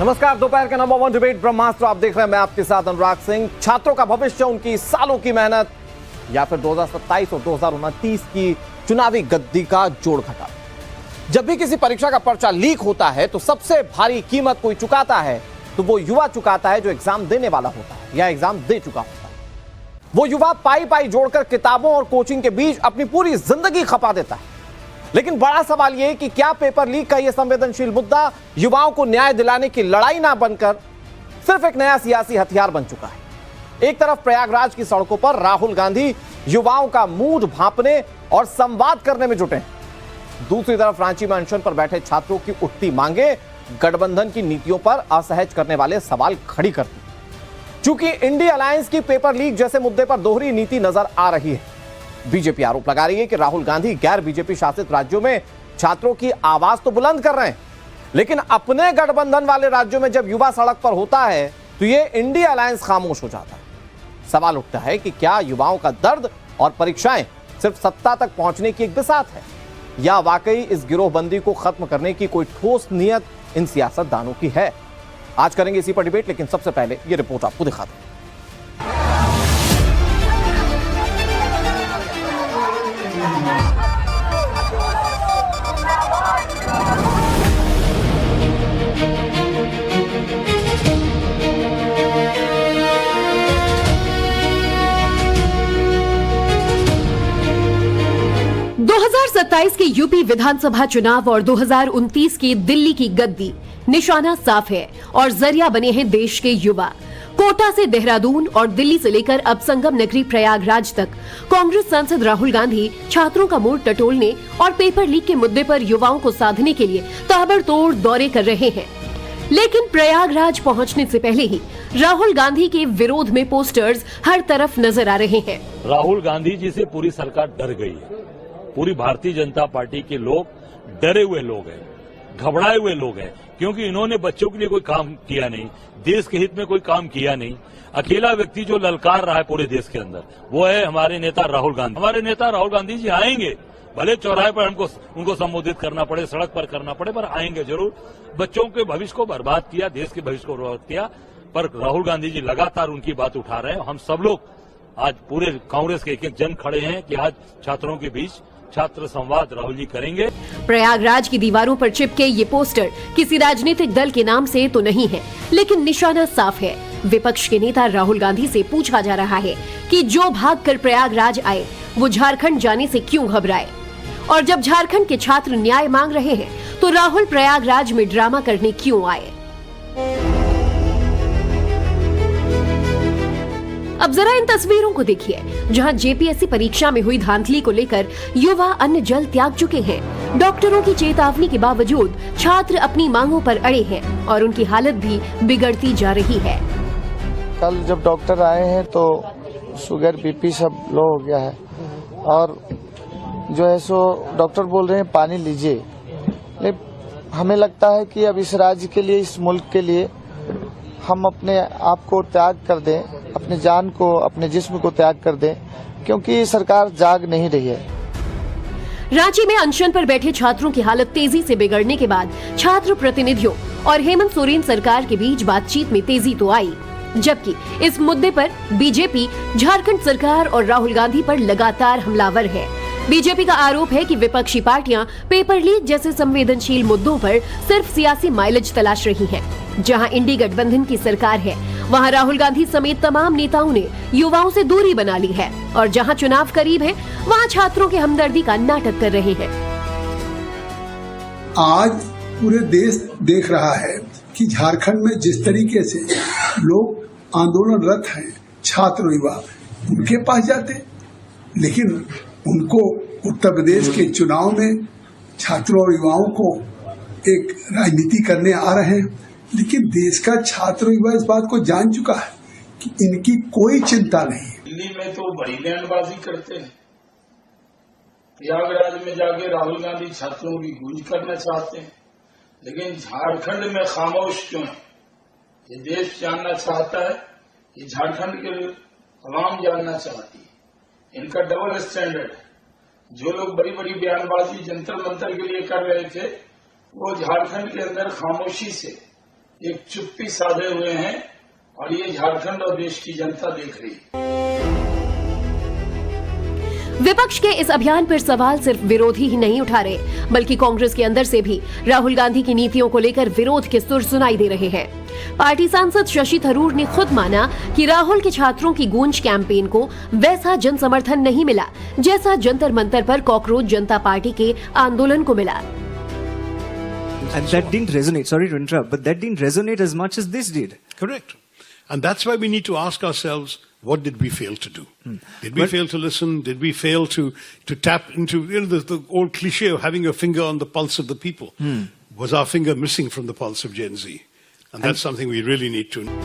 नमस्कार, दोपहर का नंबर 1 डिबेट ब्रह्मास्त्र आप देख रहे हैं। मैं आपके साथ अनुराग सिंह। छात्रों का भविष्य, उनकी सालों की मेहनत या फिर 2027 और 2029 की चुनावी गद्दी का जोड़ घटा। जब भी किसी परीक्षा का पर्चा लीक होता है तो सबसे भारी कीमत कोई चुकाता है तो वो युवा चुकाता है जो एग्जाम देने वाला होता है या एग्जाम दे चुका होता है। वो युवा पाई पाई जोड़कर किताबों और कोचिंग के बीच अपनी पूरी जिंदगी खपा देता है। लेकिन बड़ा सवाल यह कि क्या पेपर लीक का यह संवेदनशील मुद्दा युवाओं को न्याय दिलाने की लड़ाई ना बनकर सिर्फ एक नया सियासी हथियार बन चुका है। एक तरफ प्रयागराज की सड़कों पर राहुल गांधी युवाओं का मूड भांपने और संवाद करने में जुटे हैं, दूसरी तरफ रांची में अनशन पर बैठे छात्रों की उठती मांगे गठबंधन की नीतियों पर असहज करने वाले सवाल खड़ी करती। चूंकि इंडिया अलायंस की पेपर लीक जैसे मुद्दे पर दोहरी नीति नजर आ रही है। बीजेपी आरोप लगा रही है कि राहुल गांधी गैर बीजेपी शासित राज्यों में छात्रों की आवाज तो बुलंद कर रहे हैं, लेकिन अपने गठबंधन वाले राज्यों में जब युवा सड़क पर होता है तो ये इंडिया अलायंस खामोश हो जाता है। सवाल उठता है कि क्या युवाओं का दर्द और परीक्षाएं सिर्फ सत्ता तक पहुंचने की एक बिसात है या वाकई इस गिरोहबंदी को खत्म करने की कोई ठोस नियत इन सियासतदानों की है। आज करेंगे इसी पर डिबेट, लेकिन सबसे पहले ये रिपोर्ट आपको दिखाते हैं। 2027 के यूपी विधानसभा चुनाव और 2029 की दिल्ली की गद्दी, निशाना साफ है और जरिया बने हैं देश के युवा। कोटा से देहरादून और दिल्ली से लेकर अब संगम नगरी प्रयागराज तक कांग्रेस सांसद राहुल गांधी छात्रों का मूड टटोलने और पेपर लीक के मुद्दे पर युवाओं को साधने के लिए ताबड़तोड़ दौरे कर रहे हैं। लेकिन प्रयागराज पहुंचने से पहले ही राहुल गांधी के विरोध में पोस्टर्स हर तरफ नजर आ रहे हैं। राहुल गांधी जी से पूरी सरकार डर गई है। पूरी भारतीय जनता पार्टी के लोग डरे हुए लोग हैं, घबराए हुए लोग हैं, क्योंकि इन्होंने बच्चों के लिए कोई काम किया नहीं, देश के हित में कोई काम किया नहीं। अकेला व्यक्ति जो ललकार रहा है पूरे देश के अंदर वो है हमारे नेता राहुल गांधी। हमारे नेता राहुल गांधी जी आएंगे, भले चौराहे पर हमको उनको संबोधित करना पड़े, सड़क पर करना पड़े, पर आएंगे जरूर। बच्चों के भविष्य को बर्बाद किया, देश के भविष्य को बर्बाद किया, पर राहुल गांधी जी लगातार उनकी बात उठा रहे हैं। हम सब लोग आज पूरे कांग्रेस के एक जन खड़े हैं कि आज छात्रों के बीच छात्र संवाद राहुल जी करेंगे। प्रयागराज की दीवारों पर चिपके ये पोस्टर किसी राजनीतिक दल के नाम से तो नहीं है, लेकिन निशाना साफ है। विपक्ष के नेता राहुल गांधी से पूछा जा रहा है कि जो भागकर प्रयागराज आए वो झारखंड जाने से क्यों घबराए, और जब झारखंड के छात्र न्याय मांग रहे हैं तो राहुल प्रयागराज में ड्रामा करने क्यों आए। अब जरा इन तस्वीरों को देखिए, जहां जेपीएससी परीक्षा में हुई धांधली को लेकर युवा अन्न जल त्याग चुके हैं। डॉक्टरों की चेतावनी के बावजूद छात्र अपनी मांगों पर अड़े हैं और उनकी हालत भी बिगड़ती जा रही है। कल जब डॉक्टर आए हैं तो शुगर बीपी सब लो हो गया है और जो है सो डॉक्टर बोल रहे हैं पानी लीजिए। लेकिन हमें लगता है कि अब इस राज्य के लिए, इस मुल्क के लिए हम अपने आप को त्याग कर दें, अपने जान को, अपने जिस्म को त्याग कर दें, क्योंकि सरकार जाग नहीं रही है। रांची में अनशन पर बैठे छात्रों की हालत तेजी से बिगड़ने के बाद छात्र प्रतिनिधियों और हेमंत सोरेन सरकार के बीच बातचीत में तेजी तो आई, जबकि इस मुद्दे पर बीजेपी झारखंड सरकार और राहुल गांधी पर लगातार हमलावर है। बीजेपी का आरोप है कि विपक्षी पार्टियां पेपर लीक जैसे संवेदनशील मुद्दों पर सिर्फ सियासी माइलेज तलाश रही हैं। जहां इंडी गठबंधन की सरकार है वहां राहुल गांधी समेत तमाम नेताओं ने युवाओं से दूरी बना ली है, और जहां चुनाव करीब है वहां छात्रों के हमदर्दी का नाटक कर रहे हैं। आज पूरे देश देख रहा है कि झारखंड में जिस तरीके से लोग आंदोलनरत हैं, छात्र युवा उनके पास जाते, लेकिन उनको उत्तर प्रदेश के चुनाव में छात्रों और युवाओं को एक राजनीति करने आ रहे हैं, लेकिन देश का छात्र युवा इस बात को जान चुका है कि इनकी कोई चिंता नहीं। दिल्ली में तो बड़ी बयानबाजी करते हैं, प्रयागराज में जाके राहुल गांधी छात्रों की गूंज करना चाहते हैं, लेकिन झारखंड में खामोश क्यों है? ये देश जानना चाहता है, ये झारखंड के अवाम जानना चाहती है। इनका डबल स्टैंडर्ड है। जो लोग बड़ी बड़ी बयानबाजी जंतर मंतर के लिए कर रहे थे, वो झारखंड के अंदर खामोशी से एक चुप्पी साधे हुए हैं और ये झारखंड और देश की जनता देख रही है। विपक्ष के इस अभियान पर सवाल सिर्फ विरोधी ही नहीं उठा रहे, बल्कि कांग्रेस के अंदर से भी राहुल गांधी की नीतियों को लेकर विरोध के सुर सुनाई दे रहे हैं। पार्टी सांसद शशि थरूर ने खुद माना कि राहुल के छात्रों की गूंज कैंपेन को वैसा जन समर्थन नहीं मिला जैसा जंतर मंतर पर कॉकरोच जनता पार्टी के आंदोलन को मिला। And that didn't resonate. Sorry to interrupt, but that didn't resonate as much as this did. Correct. And that's why we need to ask ourselves, what did we fail to do? Did we fail to listen? Did we fail to tap into the old cliche of having your finger on the pulse of the people? Was our finger missing from the pulse of Gen Z? And that's something we really need to know.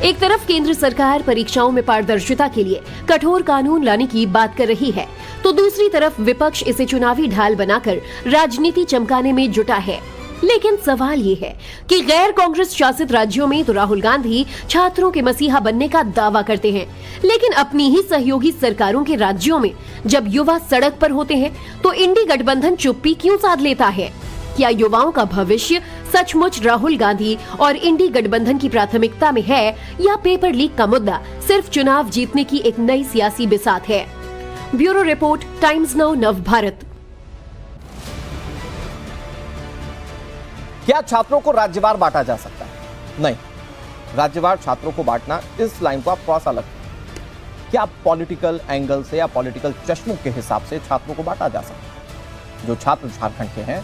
एक तरफ केंद्र सरकार परीक्षाओं में पारदर्शिता के लिए कठोर कानून लाने की बात कर रही है, तो दूसरी तरफ विपक्ष इसे चुनावी ढाल बनाकर राजनीति चमकाने में जुटा है। लेकिन सवाल ये है कि गैर कांग्रेस शासित राज्यों में तो राहुल गांधी छात्रों के मसीहा बनने का दावा करते हैं, लेकिन अपनी ही सहयोगी सरकारों के राज्यों में जब युवा सड़क पर होते हैं तो इंडी गठबंधन चुप्पी क्यों साध लेता है? क्या युवाओं का भविष्य सचमुच राहुल गांधी और इंडी गठबंधन की प्राथमिकता में है, या पेपर लीक का मुद्दा सिर्फ चुनाव जीतने की एक नई सियासी बिसात है? ब्यूरो रिपोर्ट, टाइम्स नाउ नव भारत। क्या छात्रों को राज्यवार बांटा जा सकता है? नहीं, राज्यवार छात्रों को बांटना, इस लाइन को आप थोड़ा सा अलग, क्या पॉलिटिकल एंगल से या पॉलिटिकल चश्मों के हिसाब से छात्रों को बांटा जा सकता है? जो छात्र झारखंड के हैं,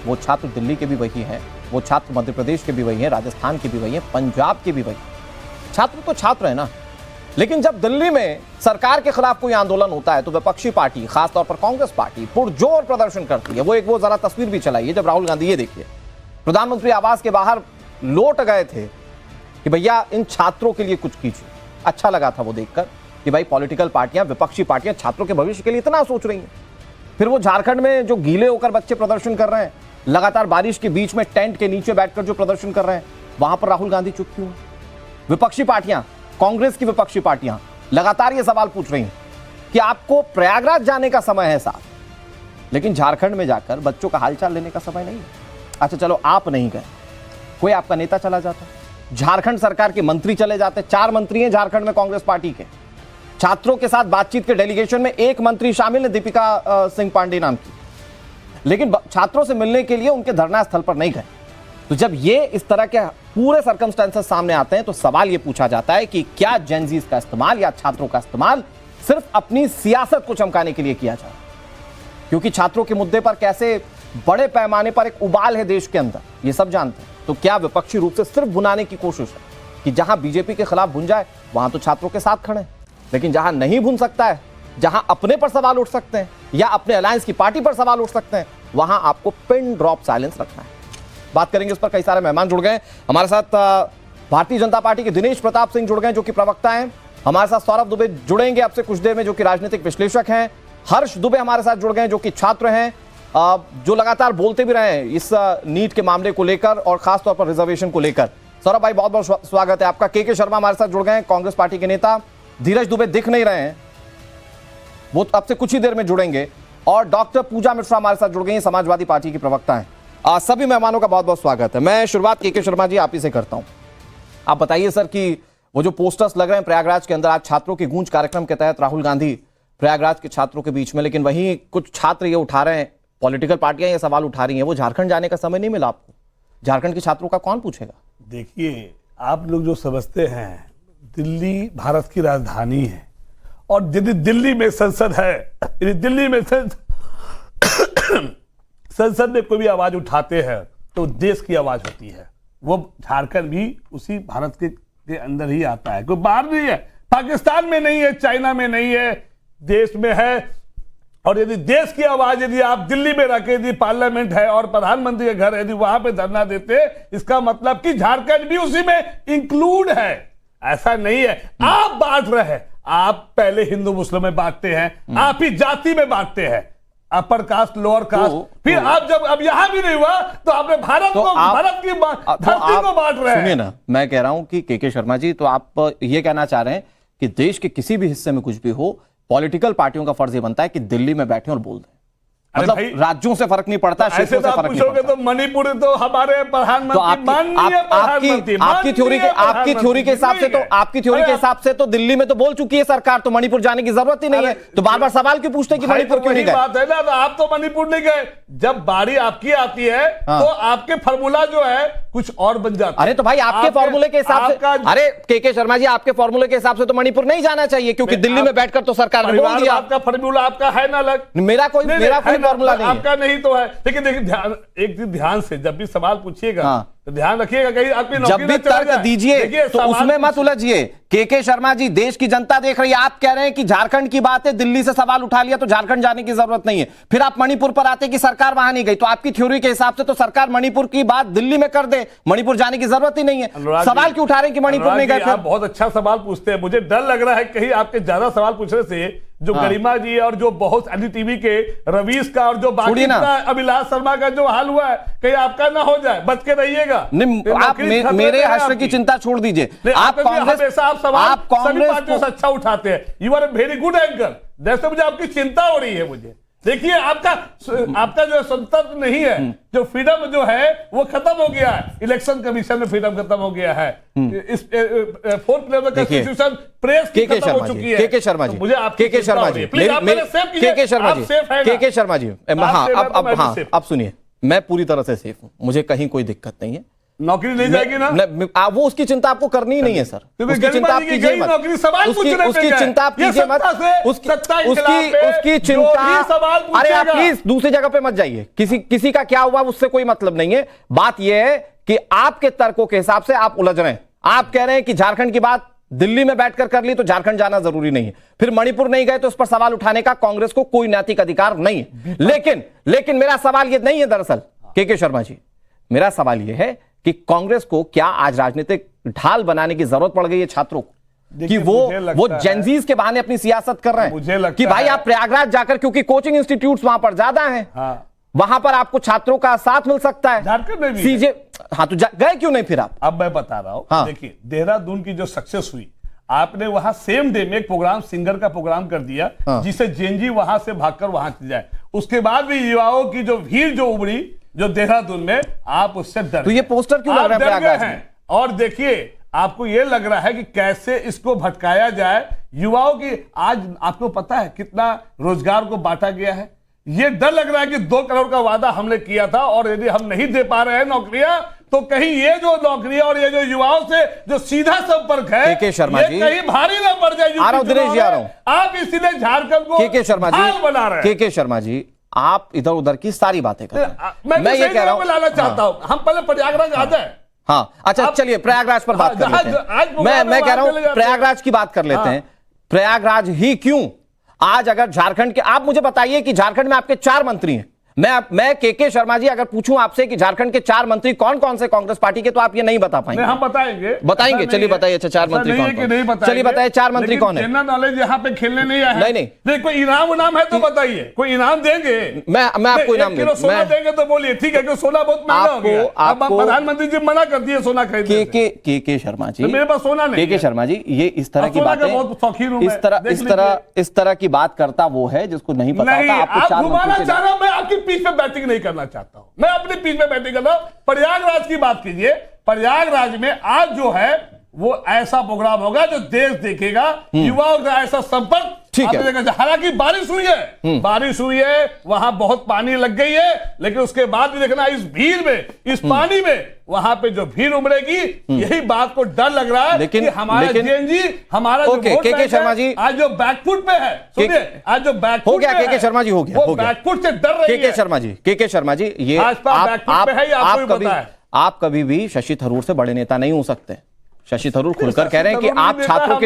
वो छात्र दिल्ली के भी वही हैं, वो छात्र मध्य प्रदेश के भी वही हैं, राजस्थान के भी वही हैं, पंजाब के भी वही। छात्र तो छात्र है ना। लेकिन जब दिल्ली में सरकार के खिलाफ कोई आंदोलन होता है तो विपक्षी पार्टी, खासतौर पर कांग्रेस पार्टी, पुरजोर प्रदर्शन करती है। वो जरा तस्वीर भी चलाइए, जब राहुल गांधी, ये देखिए, प्रधानमंत्री आवास के बाहर लौट गए थे कि भैया इन छात्रों के लिए कुछ कीजिए। अच्छा लगा था वो देखकर कि भाई पॉलिटिकल पार्टियां, विपक्षी पार्टियां छात्रों के भविष्य के लिए इतना सोच रही हैं। फिर वो झारखंड में जो गीले होकर बच्चे प्रदर्शन कर रहे हैं, लगातार बारिश के बीच में टेंट के नीचे बैठकर जो प्रदर्शन कर रहे हैं, वहां पर राहुल गांधी चुप क्यों? विपक्षी पार्टियां, कांग्रेस की विपक्षी पार्टियां लगातार ये सवाल पूछ रही हैं कि आपको प्रयागराज जाने का समय है साहब, लेकिन झारखंड में जाकर बच्चों का हालचाल लेने का समय नहीं है। अच्छा चलो आप नहीं गए, कोई आपका नेता चला जाता, झारखंड सरकार के मंत्री चले जाते। 4 मंत्री हैं झारखंड में कांग्रेस पार्टी के। छात्रों के साथ बातचीत के डेलीगेशन में 1 मंत्री शामिल है, दीपिका सिंह पांडे नाम की, लेकिन छात्रों से मिलने के लिए उनके धरना स्थल पर नहीं गए। तो जब ये इस तरह के पूरे सर्कमस्टेंसेस सामने आते हैं तो सवाल ये पूछा जाता है कि क्या जेनजीज का इस्तेमाल या छात्रों का इस्तेमाल सिर्फ अपनी सियासत को चमकाने के लिए किया जाए? क्योंकि छात्रों के मुद्दे पर कैसे बड़े पैमाने पर एक उबाल है देश के अंदर, ये सब जानते हैं। तो क्या विपक्षी रूप से सिर्फ भुनाने की कोशिश है कि जहां बीजेपी के खिलाफ भुन जाए वहां तो छात्रों के साथ खड़े, लेकिन जहां नहीं भुन सकता है, जहां अपने पर सवाल उठ सकते हैं या अपने अलायंस की पार्टी पर सवाल उठ सकते हैं, वहां आपको पिन ड्रॉप साइलेंस रखना है। बात करेंगे इस पर, कई सारे मेहमान जुड़ गए हमारे साथ। भारतीय जनता पार्टी के दिनेश प्रताप सिंह जुड़ गए जो कि प्रवक्ता हैं, हमारे साथ सौरभ दुबे जुड़ेंगे अब से कुछ देर में जो कि राजनीतिक विश्लेषक हैं, हर्ष दुबे हमारे साथ जुड़ गए जो कि छात्र हैं, जो लगातार बोलते भी रहे हैं इस नीट के मामले को लेकर और खासतौर पर रिजर्वेशन को लेकर। सौरभ भाई बहुत बहुत स्वागत है आपका। के शर्मा हमारे साथ जुड़ गए हैं, कांग्रेस पार्टी के नेता। धीरज दुबे दिख नहीं रहे हैं, वो अब से कुछ ही देर में जुड़ेंगे, और डॉक्टर पूजा मिश्रा हमारे साथ जुड़ गई हैं, समाजवादी पार्टी की प्रवक्ता हैं। सभी मेहमानों का बहुत बहुत स्वागत है। मैं शुरुआत के शर्मा जी आप ही से करता हूं। आप बताइए सर कि वो जो पोस्टर्स लग रहे हैं प्रयागराज के अंदर, आज छात्रों की गूंज कार्यक्रम के तहत राहुल गांधी प्रयागराज के छात्रों के बीच में, लेकिन वहीं कुछ छात्र ये उठा रहे हैं, पॉलिटिकल पार्टियां ये सवाल उठा रही हैं, वो झारखंड जाने का समय नहीं मिला आपको, झारखंड के छात्रों का कौन पूछेगा? देखिए, आप लोग जो समझते हैं दिल्ली भारत की राजधानी है, और यदि दिल्ली में संसद है, यदि दिल्ली में संसद में कोई भी आवाज उठाते हैं तो देश की आवाज होती है। वो झारखंड भी उसी भारत के अंदर ही आता है, कोई बाहर नहीं है, पाकिस्तान में नहीं है, चाइना में नहीं है, देश में है। और यदि देश की आवाज यदि आप दिल्ली में रखे, यदि पार्लियामेंट है और प्रधानमंत्री का घर है, यदि वहां पे धरना देते, इसका मतलब कि झारखंड भी उसी में इंक्लूड है। ऐसा नहीं है आप बांट रहे हैं, आप पहले हिंदू मुस्लिम में बांटते हैं, आप ही जाति में बांटते हैं, अपर कास्ट लोअर कास्ट, फिर आप जब अब यहां भी नहीं हुआ तो आपने भारत को, भारत की धरती को बांट रहे हैं। सुनिए ना, मैं कह रहा हूं कि के शर्मा जी, तो आप ये कहना चाह रहे हैं कि देश के किसी भी हिस्से में कुछ भी हो, पॉलिटिकल पार्टियों का फर्ज ये बनता है कि दिल्ली में बैठे और बोल दें। मतलब भाई, राज्यों से फर्क नहीं पड़ता, ऐसे क्षेत्रों तो से आप फर्क नहीं पूछोगे पड़ता। तो मणिपुर तो हमारे तो प्रधानमंत्री माननीय प्रधानमंत्री आपकी थ्योरी के हिसाब से तो आपकी थ्योरी के हिसाब से तो दिल्ली में तो बोल चुकी है सरकार, तो मणिपुर जाने की जरूरत ही नहीं है। तो बार बार सवाल क्यों पूछते हैं कि मणिपुर क्यों नहीं गए? बात है ना, तो आप तो मणिपुर नहीं गए, जब बारी आपकी आती है तो आपके फॉर्मूला जो है कुछ और बन जाता है। अरे तो भाई आपके फॉर्मूले के हिसाब से, अरे के शर्मा जी, आपके फॉर्मूले के हिसाब से तो मणिपुर नहीं जाना चाहिए, क्योंकि दिल्ली में बैठकर तो सरकार ने बोल दिया। आपका फॉर्मूला आपका है ना अलग, मेरा कोई फॉर्मूला नहीं है। आपका नहीं तो है। लेकिन देखिए ध्यान, एक चीज ध्यान से जब भी सवाल पूछिएगा तो ध्यान रखिएगा कहीं आपकी जब नौकरी भी ना चला तर्क जाए। दीजिए देखिए, तो सवाल उसमें मत पूछिए। उलझिए। के शर्मा जी, देश की जनता देख रही है, आप कह रहे हैं कि झारखंड की बात है, दिल्ली से सवाल उठा लिया तो झारखंड जाने की जरूरत नहीं है। फिर आप मणिपुर पर आते कि सरकार वहां नहीं गई, तो आपकी थ्योरी के हिसाब से तो सरकार मणिपुर की बात दिल्ली में कर दे, मणिपुर जाने की जरूरत ही नहीं है। सवाल क्यों उठा रहे हैं कि मणिपुर नहीं गए? आप बहुत अच्छा सवाल पूछते हैं, मुझे डर लग रहा है कहीं आपके ज्यादा सवाल पूछने से जो गरिमा जी और जो बहुत एनडीटीवी के रवीश का और जो बाकी अभिलाष शर्मा का जो हाल हुआ है, कहीं आपका ना हो जाए, बच के रहिएगा। आप मेरे हश्र की चिंता छोड़ दीजिए। आप कांग्रेस, आप सवाल सभी पार्टियों से अच्छा उठाते हैं। You are a very good anchor. जैसे मुझे आपकी चिंता हो रही है, मुझे देखिए आपका जो स्वतंत्र नहीं है, जो फ्रीडम जो है वो खत्म हो गया है। इलेक्शन कमीशन में फ्रीडम खत्म हो गया है, इस फोर्थ लेवल कॉन्स्टिट्यूशन प्रेस की खत्म हो चुकी है। के शर्मा जी, मुझे के शर्मा जी, के शर्मा जी, हाँ अब सुनिए, मैं पूरी तरह से सेफ हूं, मुझे कहीं कोई दिक्कत नहीं है। नौकरी नहीं जाएगी ना? वो उसकी चिंता आपको करनी ही नहीं है सर, उसकी चिंता आप कीजिए मत, उसकी चिंता आप कीजिए मत, उसकी चिंता। अरे आप प्लीज दूसरी जगह पे मत जाइए, किसी का क्या हुआ उससे कोई मतलब नहीं है। बात यह है कि आपके तर्कों के हिसाब से आप उलझ रहे हैं। आप कह रहे हैं कि झारखंड की बात दिल्ली में बैठकर कर ली तो झारखंड जाना जरूरी नहीं है, फिर मणिपुर नहीं गए तो उस पर सवाल उठाने का कांग्रेस को कोई नैतिक अधिकार नहीं है। लेकिन मेरा सवाल यह नहीं है, दरअसल के शर्मा जी, मेरा सवाल यह है कि कांग्रेस को क्या आज राजनीतिक ढाल बनाने की जरूरत पड़ गई है छात्रों को, कि वो जेनजीज के बहाने अपनी सियासत कर रहे हैं कि भाई आप प्रयागराज जाकर, क्योंकि कोचिंग इंस्टीट्यूट्स वहां पर ज्यादा हैं, वहां पर आपको छात्रों का साथ मिल सकता है। झारखंड में भी सीजे, हाँ तो गए क्यों नहीं फिर आप? अब मैं बता रहा हूं, देखिए देहरादून की जो सक्सेस हुई, आपने वहां सेम डे में एक प्रोग्राम, सिंगर का प्रोग्राम कर दिया, जिससे जेनजी वहां से भागकर वहां जाए। उसके बाद भी युवाओं की जो भीड़ जो उमड़ी जो देहरादून में, आप उससे डर, तो ये पोस्टर क्यों लग रहा है प्रयागराज में? और देखिए आपको ये लग रहा है कि कैसे इसको भटकाया जाए युवाओं की। आज आपको पता है कितना रोजगार को बांटा गया है। ये डर लग रहा है कि 2 करोड़ का वादा हमने किया था, और यदि हम नहीं दे पा रहे हैं नौकरियां, तो कहीं ये जो नौकरियां और ये जो युवाओं से जो सीधा संपर्क है, के शर्मा जी, कहीं भारी ना पड़ जाए। आ रहा हूं दिनेश जी, आ रहा हूं। आप इसीलिए झारखंड को के शर्मा जी बना रहे हैं। के शर्मा जी, आप इधर उधर की सारी बातें कर रहे हैं। मैं ये कह रहा हूं, लाना चाहता हूं, हम पहले प्रयागराज आ जाए। हाँ अच्छा, चलिए प्रयागराज पर बात कर लेते हैं। मैं कह रहा हूं प्रयागराज की बात कर लेते हैं। प्रयागराज ही क्यों? आज अगर झारखंड के, आप मुझे बताइए कि झारखंड में आपके 4 मंत्री हैं, मैं के शर्मा जी अगर पूछूं आपसे कि झारखंड के 4 मंत्री कौन कौन से कांग्रेस पार्टी के, तो आप ये नहीं बता पाएंगे। हम बताएंगे चलिए बताइए। अच्छा 4 मंत्री कौन? चलिए बताइए 4 मंत्री कौन है? जनरल नॉलेज यहाँ पे खेलने नहीं आया। नहीं कोई इनाम है तो बताइए, कोई इनाम देंगे। मैं आपको इनाम किलो सोना देंगे तो बोलिए ठीक है, सोना बहुत महंगा हो गया। अब प्रधानमंत्री जी मना कर दिए सोना खरीदने। के शर्मा जी, मेरे पास सोना नहीं। के शर्मा जी, ये इस तरह की बातें, बहुत शौकीन हूं, इस तरह की बात करता वो है जिसको नहीं पता होता। आप घुमाना चाह रहा हूं, मैं आपकी पीठ पे बैटिंग नहीं करना चाहता हूं, मैं अपनी पीठ पे बैटिंग कर रहा हूं। प्रयागराज की बात कीजिए। प्रयागराज में आज जो है वो ऐसा प्रोग्राम होगा जो देश देखेगा, युवाओं का ऐसा संपर्क। ठीक है, हालांकि बारिश हुई है, वहां बहुत पानी लग गई है, लेकिन उसके बाद भी देखना इस भीड़ में, इस पानी में, वहां पे जो भीड़ उमड़ेगी, यही बात को डर लग रहा है कि हमारा जेएनजी, हमारा के शर्मा जी आज जो बैकफुट पे है, सुनिए आज जो बैकफुट हो गया, के शर्मा जी हो गया, वो बैकफुट से डर रही है। के शर्मा जी, ये आप कभी भी शशि थरूर से बड़े नेता नहीं हो सकते। शशि थरूर खुलकर कह रहे हैं कि आप छात्रों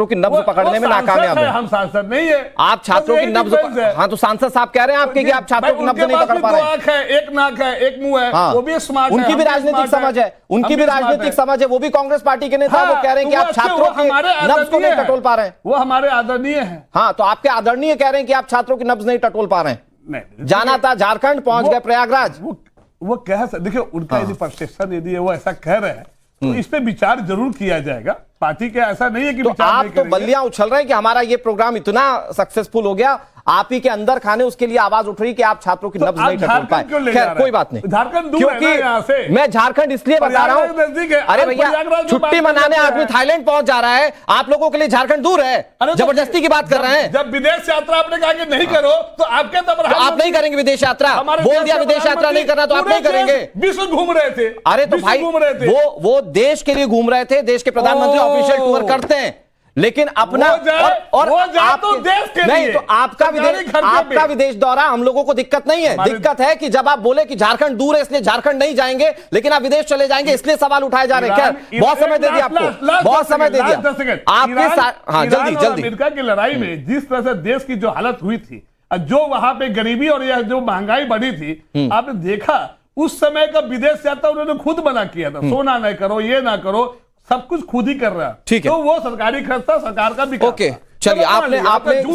की नब्ज पकड़ने में नाकामयाब हैं। हम सांसद नहीं है, आप छात्रों की नब्ज, हाँ तो सांसद साहब कह रहे हैं आपके कि आप छात्रों की नब्ज नहीं पकड़ पा रहे हैं। 2 आंख है, 1 नाक है, 1 मुंह है, वो भी स्मार्ट है, उनकी भी राजनीतिक समझ है, वो भी कांग्रेस पार्टी के नेता। वो कह रहे हैं कि आप छात्रों की नब्ज को नहीं टटोल पा रहे हैं। वो हमारे आदरणीय है। हाँ तो आपके आदरणीय कह रहे हैं कि आप छात्रों की नब्ज नहीं टटोल पा रहे हैं। जाना था झारखंड, पहुंच गए प्रयागराज। वो कह सकते, देखिए उनका यदि परसेप्शन, यदि वो ऐसा कह रहे हैं तो इस पे विचार जरूर किया जाएगा। पार्टी के ऐसा नहीं है कि तो आप तो बल्लियां उछल रहे हैं कि हमारा ये प्रोग्राम इतना सक्सेसफुल हो गया, आप ही के अंदर खाने उसके लिए आवाज उठ रही कि आप छात्रों की नब्ज नहीं टटोल पाए। खैर कोई बात नहीं, झारखंड दूर है ना यहाँ से। मैं झारखंड इसलिए बता रहा हूं, अरे भैया छुट्टी मनाने आदमी थाईलैंड पहुंच जा रहा है, आप लोगों के लिए झारखंड दूर है, जबरदस्ती की बात कर रहे हैं। जब विदेश यात्रा आपने कहा कि नहीं करो तो आपके तब आप नहीं करेंगे विदेश यात्रा, बोल दिया विदेश यात्रा नहीं करना तो आप नहीं करेंगे। विश्व घूम रहे थे, अरे तो भाई वो देश के लिए घूम रहे थे, देश के प्रधानमंत्री ऑफिशियल टूर करते हैं, लेकिन अपना और तो देश के नहीं लिए तो आपका विदेश दौरा हम लोगों को दिक्कत नहीं है। दिक्कत है कि जब आप बोले कि झारखंड दूर है इसलिए झारखंड नहीं जाएंगे, लेकिन आप विदेश चले जाएंगे इसलिए सवाल उठाए जा रहे हैं। खैर बहुत समय दे दिया आपको, बहुत समय दे दिया आपके। हाँ जल्दी अमेरिका की लड़ाई में जिस तरह से देश की जो हालत हुई थी, जो वहां पे गरीबी और यह जो महंगाई बढ़ी थी, आपने देखा उस समय का विदेश यात्रा उन्होंने खुद मना किया था, सोना नहीं करो, ये ना करो, सब कुछ खुद ही कर रहा है। ठीक है, तो वो सरकारी खर्चा सरकार का भी। ओके चलिए, आपने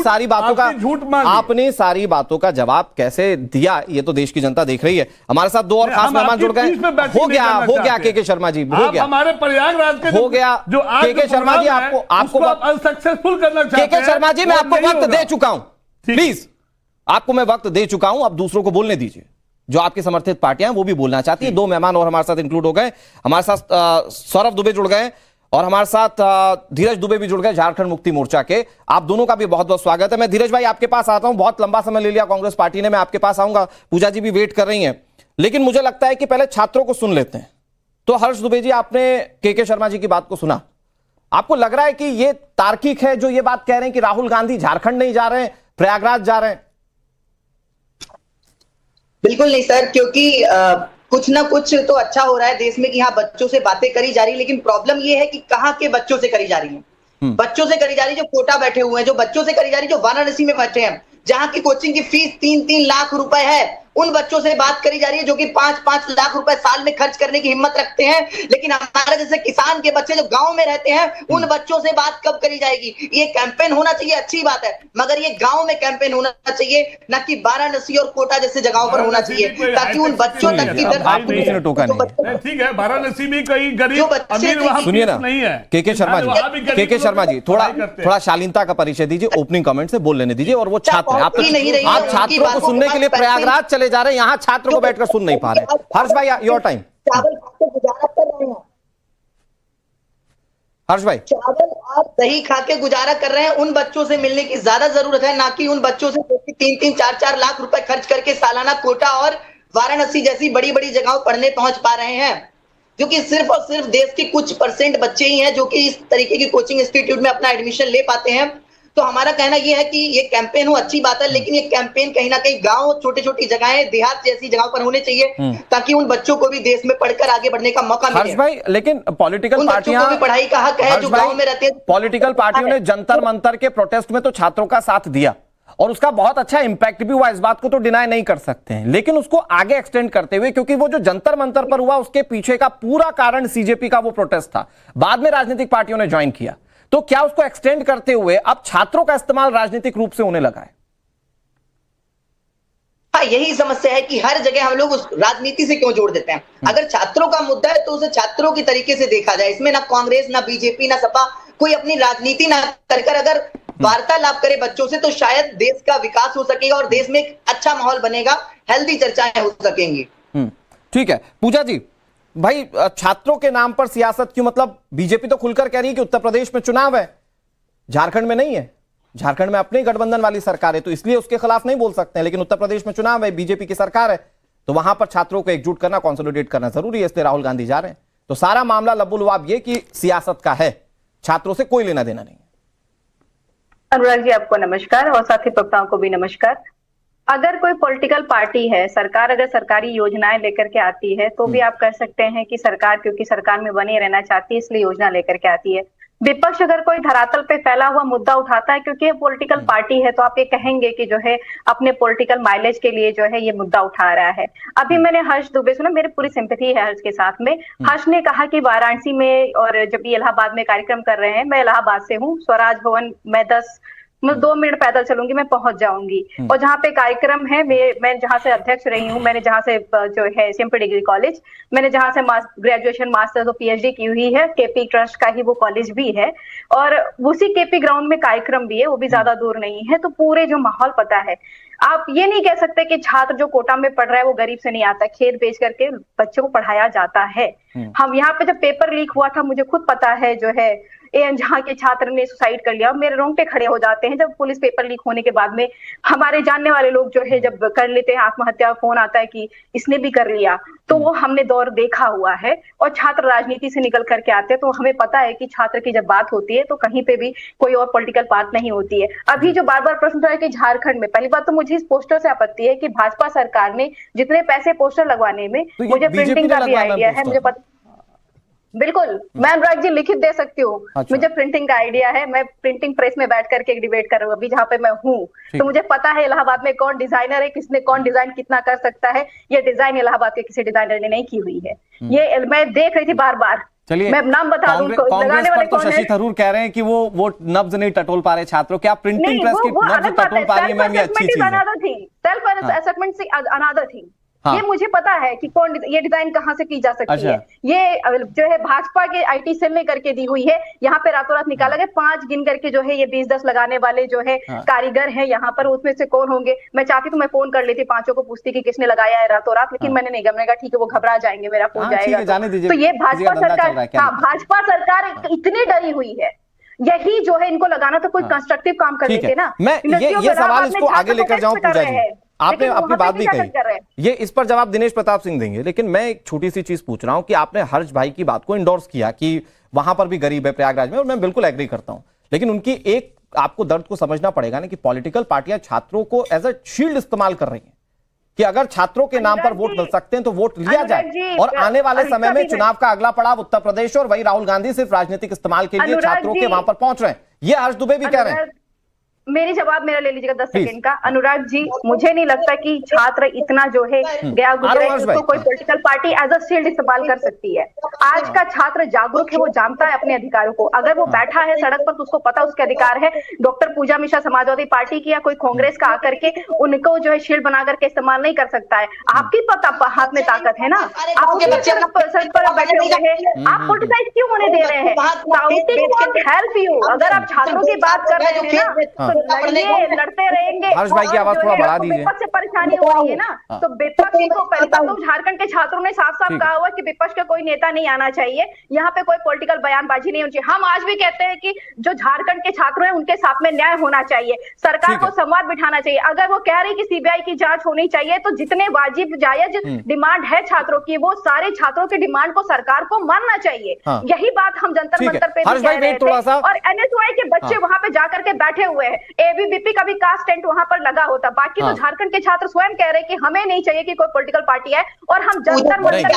सारी बातों का जवाब कैसे दिया ये तो देश की जनता देख रही है। हमारे साथ दो और खास मेहमान जुड़ गए। हो गया के शर्मा जी, हो गया हमारे प्रयागराज के, हो गया जो के शर्मा जी, आपको अनसक्सेसफुल करना चाहते हैं। के शर्मा जी मैं आपको वक्त दे चुका हूं, प्लीज आपको मैं वक्त दे चुका हूं, अब दूसरों को बोलने दीजिए। जो आपकी समर्थित पार्टियां वो भी बोलना चाहती है। दो मेहमान और हमारे साथ इंक्लूड हो गए, हमारे साथ सौरभ दुबे जुड़ गए और हमारे साथ धीरज दुबे भी जुड़ गए झारखंड मुक्ति मोर्चा के। आप दोनों का भी बहुत बहुत स्वागत है। मैं धीरज भाई आपके पास आता हूं, बहुत लंबा समय ले लिया कांग्रेस पार्टी ने, मैं आपके पास आऊंगा, पूजा जी भी वेट कर रही हैं, लेकिन मुझे लगता है कि पहले छात्रों को सुन लेते हैं। तो हर्ष दुबे जी, आपने के शर्मा जी की बात को सुना, आपको लग रहा है कि ये तार्किक है जो ये बात कह रहे हैं कि राहुल गांधी झारखंड नहीं जा रहे हैं, प्रयागराज जा रहे हैं? बिल्कुल नहीं सर, क्योंकि कुछ ना कुछ तो अच्छा हो रहा है देश में कि हाँ बच्चों से बातें करी जा रही है, लेकिन प्रॉब्लम ये है कि कहाँ के बच्चों से करी जा रही है। बच्चों से करी जा रही है जो कोटा बैठे हुए हैं, जो बच्चों से करी जा रही है जो वाराणसी में बैठे हैं, जहाँ की कोचिंग की फीस 3-3 लाख रुपए है, उन बच्चों से बात करी जा रही है जो कि 5-5 लाख रुपए साल में खर्च करने की हिम्मत रखते हैं। लेकिन हमारे जैसे किसान के बच्चे जो गांव में रहते हैं, उन बच्चों से बात कब करी जाएगी? ये कैंपेन होना चाहिए, अच्छी बात है, मगर ये गांव में कैंपेन होना चाहिए, न कि वाराणसी और कोटा जैसे जगहों पर होना चाहिए, ताकि उन बच्चों तक की दर्द। ठीक है, वाराणसी भी कई गरीब अमीर वहां सुनिए ना, नहीं है। के शर्मा जी थोड़ा शालीनता का परिचय दीजिए, ओपनिंग कमेंट से बोल लेने दीजिए। और वो छात्र, आप छात्रों को सुनने के लिए प्रयागराज चले जा रहे हैं, यहां छात्रों को बैठकर सुन नहीं पा रहे। हर्ष भाई योर टाइम। चावल खा के गुजारा कर रहे हैं, हर्ष भाई चावल और दही खा के गुजारा कर रहे हैं, उन बच्चों से मिलने की ज्यादा जरूरत है, ना कि उन बच्चों से 3-3, 4-4 लाख रुपए खर्च करके सालाना कोटा और वाराणसी जैसी बड़ी बड़ी जगहों पढ़ने पहुंच पा रहे हैं, जो कि सिर्फ और सिर्फ देश के कुछ % बच्चे ही हैं जो कि इस तरीके की कोचिंग इंस्टीट्यूट में अपना एडमिशन ले पाते हैं। तो हमारा कहना यह है कि ये कैंपेन हो, अच्छी बात है, लेकिन ये कैंपेन कहीं ना कहीं गांव, छोटी छोटी जगहें, देहात जैसी जगहों पर होने चाहिए, ताकि उन बच्चों को भी देश में पढ़कर आगे बढ़ने का मौका मिले। हर्ष भाई, लेकिन पॉलिटिकल पार्टियां भी पढ़ाई का हक है जो गांव में रहते हैं। पॉलिटिकल पार्टियों ने जंतर मंतर के प्रोटेस्ट में तो छात्रों का साथ दिया और उसका बहुत अच्छा इंपैक्ट भी हुआ, इस बात को तो डिनाई नहीं कर सकते हैं, लेकिन उसको आगे एक्सटेंड करते हुए, क्योंकि वो जो जंतर मंतर पर हुआ उसके पीछे का पूरा कारण सीजेपी का वो प्रोटेस्ट था, बाद में राजनीतिक पार्टियों ने ज्वाइन किया, तो क्या उसको एक्सटेंड करते हुए अब छात्रों का इस्तेमाल राजनीतिक रूप से होने लगा है? हाँ, यही समस्या है कि हर जगह हम लोग उस राजनीति से क्यों जोड़ देते हैं। अगर छात्रों का मुद्दा है तो उसे छात्रों की तरीके से देखा जाए, इसमें ना कांग्रेस, ना बीजेपी, ना सपा कोई अपनी राजनीति ना कर अगर वार्तालाप करे बच्चों से, तो शायद देश का विकास हो सकेगा और देश में एक अच्छा माहौल बनेगा, हेल्दी चर्चाएं हो सकेंगी। ठीक है पूजा जी, भाई छात्रों के नाम पर सियासत क्यों? मतलब बीजेपी तो खुलकर कह रही है कि उत्तर प्रदेश में चुनाव है, झारखंड में नहीं है, झारखंड में अपनी गठबंधन वाली सरकार है तो इसलिए उसके खिलाफ नहीं बोल सकते हैं, लेकिन उत्तर प्रदेश में चुनाव है, बीजेपी की सरकार है, तो वहां पर छात्रों को एकजुट करना, कंसोलिडेट करना जरूरी है, इसलिए राहुल गांधी जा रहे हैं। तो सारा मामला लबुलवाब ये कि सियासत का है, छात्रों से कोई लेना देना नहीं। अनुराग जी आपको नमस्कार और साथी वक्ताओं को भी नमस्कार। अगर कोई पॉलिटिकल पार्टी है, सरकार अगर सरकारी योजनाएं लेकर के आती है तो भी आप कह सकते हैं कि सरकार क्योंकि सरकार में बने रहना चाहती है इसलिए योजना लेकर के आती है। विपक्ष अगर कोई धरातल पे फैला हुआ मुद्दा उठाता है क्योंकि ये पॉलिटिकल पार्टी है तो आप ये कहेंगे कि जो है अपने पॉलिटिकल माइलेज के लिए जो है ये मुद्दा उठा रहा है। अभी मैंने हर्ष दुबे सुना, मेरी पूरी सिंपैथी है हर्ष के साथ में। हर्ष ने कहा कि वाराणसी में और जब ये इलाहाबाद में कार्यक्रम कर रहे हैं, मैं इलाहाबाद से हूँ, स्वराज भवन में 10 मैं 2 मिनट पैदल चलूंगी, मैं पहुंच जाऊंगी। और जहाँ पे कार्यक्रम है, मैं जहाँ से अध्यक्ष रही हूँ, मैंने जहाँ से जो है सीएमपी डिग्री कॉलेज, मैंने जहाँ से ग्रेजुएशन मास्टर्स और पीएचडी की हुई है, केपी ट्रस्ट का ही वो कॉलेज भी है, और उसी केपी ग्राउंड में कार्यक्रम भी है, वो भी ज्यादा दूर नहीं है। तो पूरे जो माहौल पता है। आप ये नहीं कह सकते कि छात्र जो कोटा में पढ़ रहा है वो गरीब से नहीं आता, खेत बेच करके बच्चों को पढ़ाया जाता है। हम यहाँ पे जब पेपर लीक हुआ था, मुझे खुद पता है जो है जहाँ के छात्र ने सुसाइड कर लिया, मेरे रोंगटे खड़े हो जाते हैं जब पुलिस पेपर लीक होने के बाद में हमारे जानने वाले लोग जो है जब कर लेते हैं आत्महत्या, फोन आता है कि इसने भी कर लिया, तो वो हमने दौर देखा हुआ है। और छात्र राजनीति से निकल करके आते हैं, तो हमें पता है कि छात्र की जब बात होती है तो कहीं पे भी कोई और पॉलिटिकल बात नहीं होती है। अभी जो बार बार प्रश्न उठा है कि झारखंड में, पहली बात तो मुझे इस पोस्टर से आपत्ति है कि भाजपा सरकार ने जितने पैसे पोस्टर लगवाने में, मुझे प्रिंटिंग का भी आइडिया है, मुझे पता, बिल्कुल मैं अनुराग जी लिखित दे सकती हूँ। अच्छा। मुझे प्रिंटिंग का आइडिया है, मैं प्रिंटिंग प्रेस में बैठ करके एक डिबेट कर रही हूँ अभी जहाँ पे मैं हूँ, तो मुझे पता है इलाहाबाद में कौन डिजाइनर है, किसने कौन डिजाइन कितना कर सकता है। ये डिजाइन इलाहाबाद के किसी डिजाइनर ने नहीं की हुई है, ये मैं देख रही थी बार बार। चलिए, मैं नाम बता दूं, कांग्रेस पर तो शशि थरूर कह रहे हैं कि वो नब्ज नहीं टटोल पा रहे छात्रों। क्या प्रिंटिंग प्रेस की नब्ज टटोल पा रही है मैम? ये अच्छी चीज है। सेल्फ असेसमेंट से अनदर थिंग। ये मुझे पता है कि कौन ये डिजाइन कहाँ से की जा सकती है। ये जो है भाजपा के आईटी सेल ने करके दी हुई है, यहाँ पे रातों रात निकाला गया 5 गिन करके जो है ये 20-10 लगाने वाले जो है कारीगर हैं यहाँ पर, उसमें से कौन होंगे। मैं चाहती तो मैं फोन कर लेती, 5 को पूछती कि किसने लगाया है रातों रात, लेकिन मैंने नहीं गया। मैंने कहा ठीक है वो घबरा जाएंगे, मेरा फोन जाएगा। तो ये भाजपा सरकार, हाँ भाजपा सरकार इतनी डरी हुई है, यही जो है इनको लगाना तो कोई कंस्ट्रक्टिव काम कर लेते ना। मैं ये सवाल इसको आगे लेकर जाऊं पूजा जी, आपने अपनी बात भी कही, ये इस पर जवाब दिनेश प्रताप सिंह देंगे, लेकिन मैं एक छोटी सी चीज पूछ रहा हूं कि आपने हर्ष भाई की बात को इंडोर्स किया कि वहां पर भी गरीब है प्रयागराज में, और मैं बिल्कुल एग्री करता हूं, लेकिन उनकी एक आपको दर्द को समझना पड़ेगा ना कि पॉलिटिकल पार्टियां छात्रों को एज अ शील्ड इस्तेमाल कर रही हैं कि अगर छात्रों के नाम पर वोट मिल सकते हैं तो वोट लिया जाए। और आने वाले समय में चुनाव का अगला पड़ाव उत्तर प्रदेश, और वही राहुल गांधी सिर्फ राजनीतिक इस्तेमाल के लिए छात्रों के वहां पर पहुंच रहे हैं, ये हर्ष दुबे भी कह रहे हैं। मेरी जवाब मेरा ले लीजिएगा 10 सेकंड का। अनुराग जी, मुझे नहीं लगता कि छात्र इतना जो है गया गुजरे उसको कोई political party as a shield इस्तेमाल कर सकती है। आज का छात्र जागरूक है, वो जानता है अपने अधिकारों को। अगर वो बैठा है सड़क पर तो उसको पता उसके अधिकार है। डॉक्टर पूजा मिश्रा समाजवादी पार्टी की या कोई कांग्रेस का आकर के उनको जो है शील्ड बना करके इस्तेमाल नहीं कर सकता है। आपकी पता हाथ में ताकत है ना, आप सड़क पर बैठे हुए हैं, आप पोलिटिसाइज क्यों होने दे रहे हैं? हेल्प यू, अगर आप छात्रों की बात कर रहे हैं ना लड़ते रहेंगे। हर्ष भाई की आवाज थोड़ा बढ़ा दीजिए। विपक्ष से परेशानी हो रही है ना, तो विपक्ष को पहले तो झारखंड के छात्रों ने साफ साफ कहा हुआ कि विपक्ष का कोई नेता नहीं आना चाहिए, यहाँ पे कोई पॉलिटिकल बयानबाजी नहीं होनी चाहिए। हम आज भी कहते हैं कि जो झारखंड के छात्र हैं उनके साथ में न्याय होना चाहिए, सरकार को संवाद बिठाना चाहिए। अगर वो कह रही कि सीबीआई की जांच होनी चाहिए, तो जितने वाजिब जायज डिमांड है छात्रों की, वो सारे छात्रों की डिमांड को सरकार को मानना चाहिए। यही बात हम जंतर मंतर पे कह रहे थे। और एनएसयूआई के बच्चे वहां पे जाकर के बैठे हुए हैं, एबीवीपी का भी कास्ट टेंट वहां पर लगा होता। बाकी तो झारखंड के छात्र स्वयं कह रहे हैं कि हमें नहीं चाहिए कि कोई पॉलिटिकल पार्टी है, और हम जंतर मंतर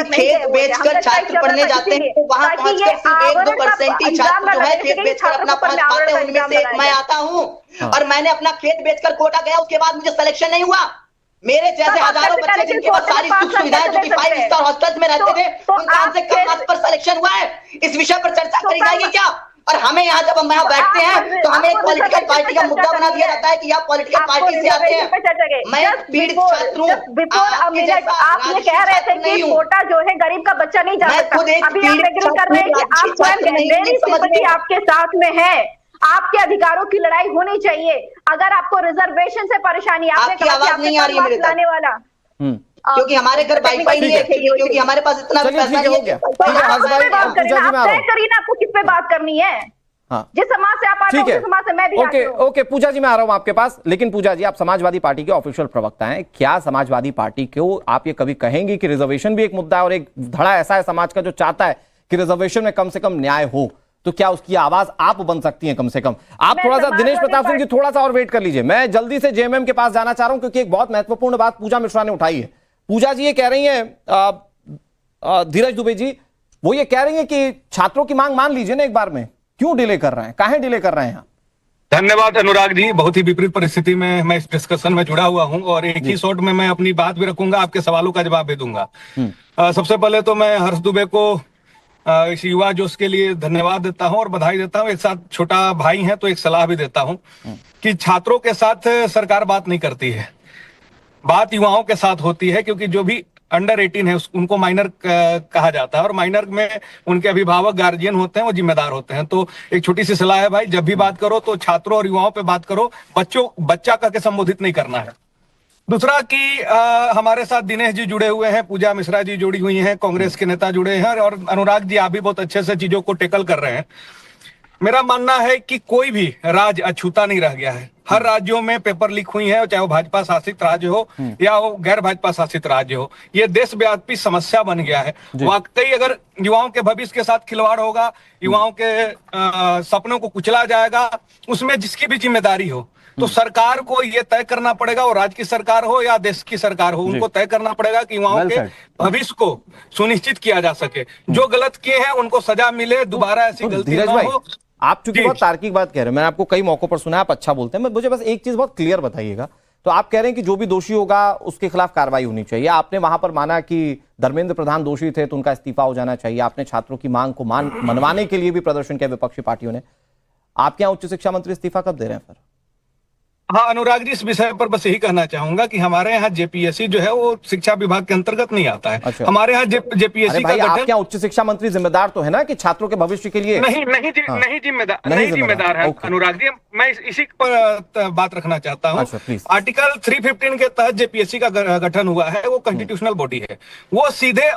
खेत बेचकर छात्र पढ़ने जाते हैं, वहां पहुंचकर सिर्फ 1-2% ही छात्र जो है खेत बेचकर अपना फर्ज पाते हैं। उनमें से मैं आता हूँ, और मैंने अपना खेत बेचकर कोटा गया, उसके बाद मुझे सिलेक्शन नहीं हुआ। मेरे जैसे हजारों बच्चे जिनके पास सारी सुख सुविधाएं, जो कि 5 स्टार हॉस्टल में रहते थे, उनका हमसे कम मार्क्स पर सिलेक्शन हुआ है। इस विषय पर चर्चा करी जाएगी क्या? और हमें यहाँ जब हम यहाँ बैठते हैं तो हमें एक पॉलिटिकल पार्टी का मुद्दा बना दिया जाता है कि आप पॉलिटिकल पार्टी से आते हैं। मैं पीड़ित छात्र हूँ। आप ये कह रहे थे कि कोटा जो है गरीब का बच्चा नहीं जा सकता, अभी आप एग्री कर रहे हैं कि आप स्वयं, मेरी सिंपैथी आपके साथ में है। आपके अधिकारों की लड़ाई होनी चाहिए। अगर आपको रिजर्वेशन से परेशानी, आपकी आवाज नहीं आ रही है मेरे तक लाने वाला, क्योंकि हमारे घर वाईफाई नहीं है, क्योंकि हमारे पास इतना पैसा नहीं है। आपको किस पे बात करनी है? जिस समाज से आप आते हैं उस समाज से मैं भी आती हूं। ओके पूजा जी, मैं आ रहा हूं आपके पास, लेकिन पूजा जी आप समाजवादी पार्टी के ऑफिशियल प्रवक्ता हैं, क्या समाजवादी पार्टी को आप ये कभी कहेंगी कि रिजर्वेशन भी एक मुद्दा है और एक धड़ा ऐसा है समाज का जो चाहता है कि रिजर्वेशन में कम से कम न्याय हो, तो क्या उसकी आवाज आप बन सकती हैं कम से कम? आप थोड़ा सा दिनेश प्रताप सिंह जी थोड़ा सा और वेट कर लीजिए, मैं जल्दी से जेएमएम के पास जाना चाह रहा हूं क्योंकि एक बहुत महत्वपूर्ण बात पूजा मिश्रा ने उठाई है। पूजा जी ये कह रही हैं, धीरज दुबे जी वो ये कह रही हैं कि छात्रों की मांग मान लीजिए ना एक बार में, क्यों डिले कर रहे हैं, काहे डिले कर रहे हैं? धन्यवाद अनुराग जी, बहुत ही विपरीत परिस्थिति में मैं इस डिस्कशन में जुड़ा हुआ हूं और एक ही शॉट में मैं अपनी बात भी रखूंगा, आपके सवालों का जवाब भी दूंगा। सबसे पहले तो मैं हर्ष दुबे को इस युवा जोश के लिए धन्यवाद देता हूं और बधाई देता हूं। एक साथ छोटा भाई है तो एक सलाह भी देता हूं कि छात्रों के साथ सरकार बात नहीं करती है, बात युवाओं के साथ होती है, क्योंकि जो भी अंडर 18 है उनको माइनर कहा जाता है और माइनर में उनके अभिभावक गार्जियन होते हैं, वो जिम्मेदार होते हैं। तो एक छोटी सी सलाह है भाई, जब भी बात करो तो छात्रों और युवाओं पे बात करो, बच्चा करके संबोधित नहीं करना है। दूसरा कि हमारे साथ दिनेश जी जुड़े हुए हैं, पूजा मिश्रा जी जुड़ी हुई हैं, कांग्रेस के नेता जुड़े हैं और अनुराग जी आप भी बहुत अच्छे से चीजों को टेकल कर रहे हैं। मेरा मानना है कि कोई भी राज्य अछूता नहीं रह गया है। हर राज्यों में पेपर लीक हुई है, चाहे वो भाजपा शासित राज्य हो या वो गैर भाजपा शासित राज्य हो। ये देशव्यापी समस्या बन गया है। वाकई अगर युवाओं के भविष्य के साथ खिलवाड़ होगा, युवाओं के सपनों को कुचला जाएगा, उसमें जिसकी भी जिम्मेदारी हो, तो सरकार को ये तय करना पड़ेगा, वो राज्य की सरकार हो या देश की सरकार हो, उनको तय करना पड़ेगा कि युवाओं के भविष्य को सुनिश्चित किया जा सके। जो गलत किए हैं उनको सजा मिले, दोबारा ऐसी गलती ना हो। आप चूंकि बहुत तार्किक बात कह रहे हैं, मैंने आपको कई मौकों पर सुना, आप अच्छा बोलते हैं, मुझे बस एक चीज बहुत क्लियर बताइएगा। तो आप कह रहे हैं कि जो भी दोषी होगा उसके खिलाफ कार्रवाई होनी चाहिए। आपने वहां पर माना कि धर्मेंद्र प्रधान दोषी थे तो उनका इस्तीफा हो जाना चाहिए। आपने छात्रों की मांग को मनवाने के लिए भी प्रदर्शन किया विपक्षी पार्टियों ने। आपके यहाँ उच्च शिक्षा मंत्री इस्तीफा कब दे रहे हैं फिर? हाँ अनुराग जी, इस विषय पर बस यही कहना चाहूंगा कि हमारे यहाँ जेपीएससी जो है वो शिक्षा विभाग के अंतर्गत नहीं आता है। अच्छा। हमारे यहाँ जेपीएससी का गठन, आपके यहाँ उच्च शिक्षा मंत्री जिम्मेदार तो है ना कि छात्रों के भविष्य के लिए? नहीं जिम्मेदार है अनुराग जी। मैं इसी पर बात रखना चाहता हूँ। आर्टिकल 315 के तहत जेपीएससी का गठन हुआ है, वो कॉन्स्टिट्यूशनल बॉडी है, वो सीधे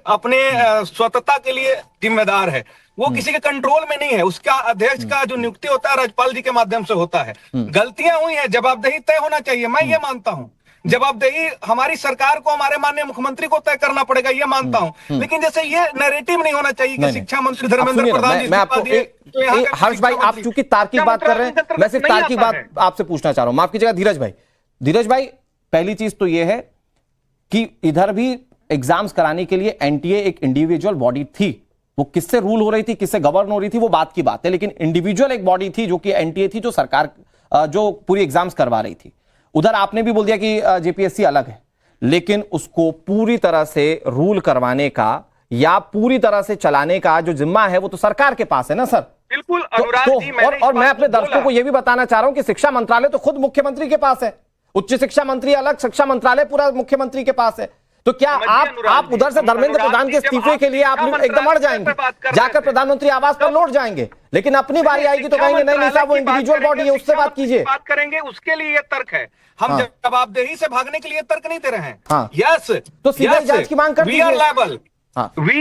अपने स्वतंत्रता के लिए जिम्मेदार है, वो किसी के कंट्रोल में नहीं है। उसका अध्यक्ष का जो नियुक्ति होता है राज्यपाल जी के माध्यम से होता है। गलतियां हुई हैं, जवाबदेही तय होना चाहिए, मैं ये मानता हूं। जवाबदेही हमारी सरकार को, हमारे माननीय मुख्यमंत्री को तय करना पड़ेगा, ये मानता हूं। लेकिन जैसे ये नैरेटिव नहीं होना चाहिए कि शिक्षा मंत्री धर्मेंद्र प्रधान जी, मैं आपको हर्ष भाई, आप चूंकि तार्किक बात कर रहे हैं, मैं सिर्फ तार्किक बात आपसे पूछना चाह रहा हूं। माफ कीजिएगा धीरज भाई, पहली चीज तो ये है कि इधर भी एग्जाम्स कराने के लिए एनटीए एक इंडिविजुअल बॉडी थी। वो किससे रूल हो रही थी, किससे गवर्न हो रही थी, वो बात की बात है, लेकिन इंडिविजुअल एक बॉडी थी जो कि एनटीए थी, जो सरकार जो पूरी एग्जाम्स करवा रही थी। उधर आपने भी बोल दिया कि जेपीएससी अलग है, लेकिन उसको पूरी तरह से रूल करवाने का या पूरी तरह से चलाने का जो जिम्मा है वो तो सरकार के पास है ना सर? बिल्कुल अनुराग जी, और मैं अपने दर्शकों को यह भी बताना चाह रहा हूं कि शिक्षा मंत्रालय तो खुद मुख्यमंत्री के पास है। उच्च शिक्षा मंत्री अलग, शिक्षा मंत्रालय पूरा मुख्यमंत्री के पास है। तो क्या आप उधर से धर्मेंद्र प्रधान के इस्तीफे के लिए आप एकदम अड़ जाएंगे, जाकर प्रधानमंत्री आवास पर लौट जाएंगे, लेकिन अपनी बारी आएगी तो कहेंगे नहीं साहब वो इंडिविजुअल बॉडी है, उससे बात कीजिए। बात करेंगे, उसके लिए ये तर्क है। हम जवाबदेही से भागने के लिए तर्क नहीं दे रहे हैं। यस, तो सीधे जांच की मांग कर we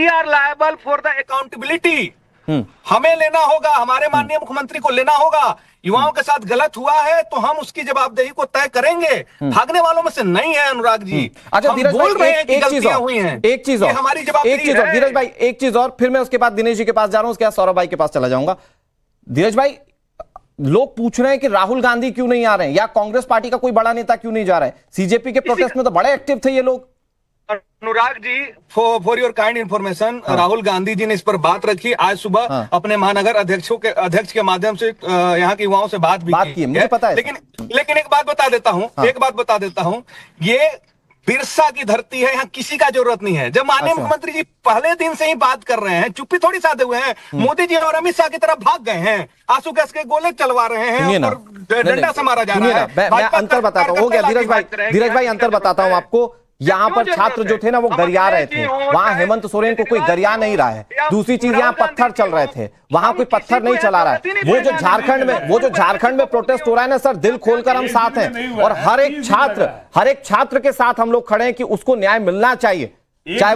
are liable for the accountability. हमें लेना होगा, हमारे माननीय मुख्यमंत्री को लेना होगा। युवाओं के साथ गलत हुआ है तो हम उसकी जवाबदेही को तय करेंगे। भागने वालों में से नहीं है अनुराग जी। अच्छा धीरज भाई, एक चीज और हमारी जवाबदेही है। धीरज भाई एक चीज और, फिर मैं उसके बाद दिनेश जी के पास जा रहा हूं, उसके बाद सौरभ भाई के पास चला जाऊंगा। धीरज भाई, लोग पूछ रहे हैं कि राहुल गांधी क्यों नहीं आ रहे हैं या कांग्रेस पार्टी का कोई बड़ा नेता क्यों नहीं जा रहा है? सीजेपी के प्रोटेस्ट में तो बड़े एक्टिव थे ये लोग। Anurag ji, for your kind information, Rahul Gandhi ji ने इस पर बात रखी। आज सुबह अपने महानगर अध्यक्ष के माध्यम से यहाँ के युवाओं से बात की, मुझे पता है। लेकिन एक बात बता देता हूँ, ये बिरसा की धरती है, यहाँ किसी का जरूरत नहीं है। जब माननीय मुख्यमंत्री जी पहले दिन से ही बात कर रहे हैं, चुप्पी थोड़ी साधे हुए हैं, मोदी जी और अमित शाह की तरफ भाग गए हैं, आंसू गैस के गोले चलवा रहे हैं और डंडा से मारा जा रहा है। मैं अंतर बताता हूँ, हो गया धीरज भाई अंतर बताता हूँ आपको। यहाँ पर छात्र जो थे ना वो गरिया रहे थे, वहां हेमंत सोरेन को कोई गरिया नहीं रहा है। दूसरी चीज, यहाँ पत्थर चल रहे थे, वहां कोई पत्थर नहीं चला रहा है। वो जो झारखंड में प्रोटेस्ट हो रहा है ना सर, दिल खोलकर हम साथ हैं और हर एक छात्र के साथ हम लोग खड़े हैं कि उसको न्याय मिलना चाहिए, चाहे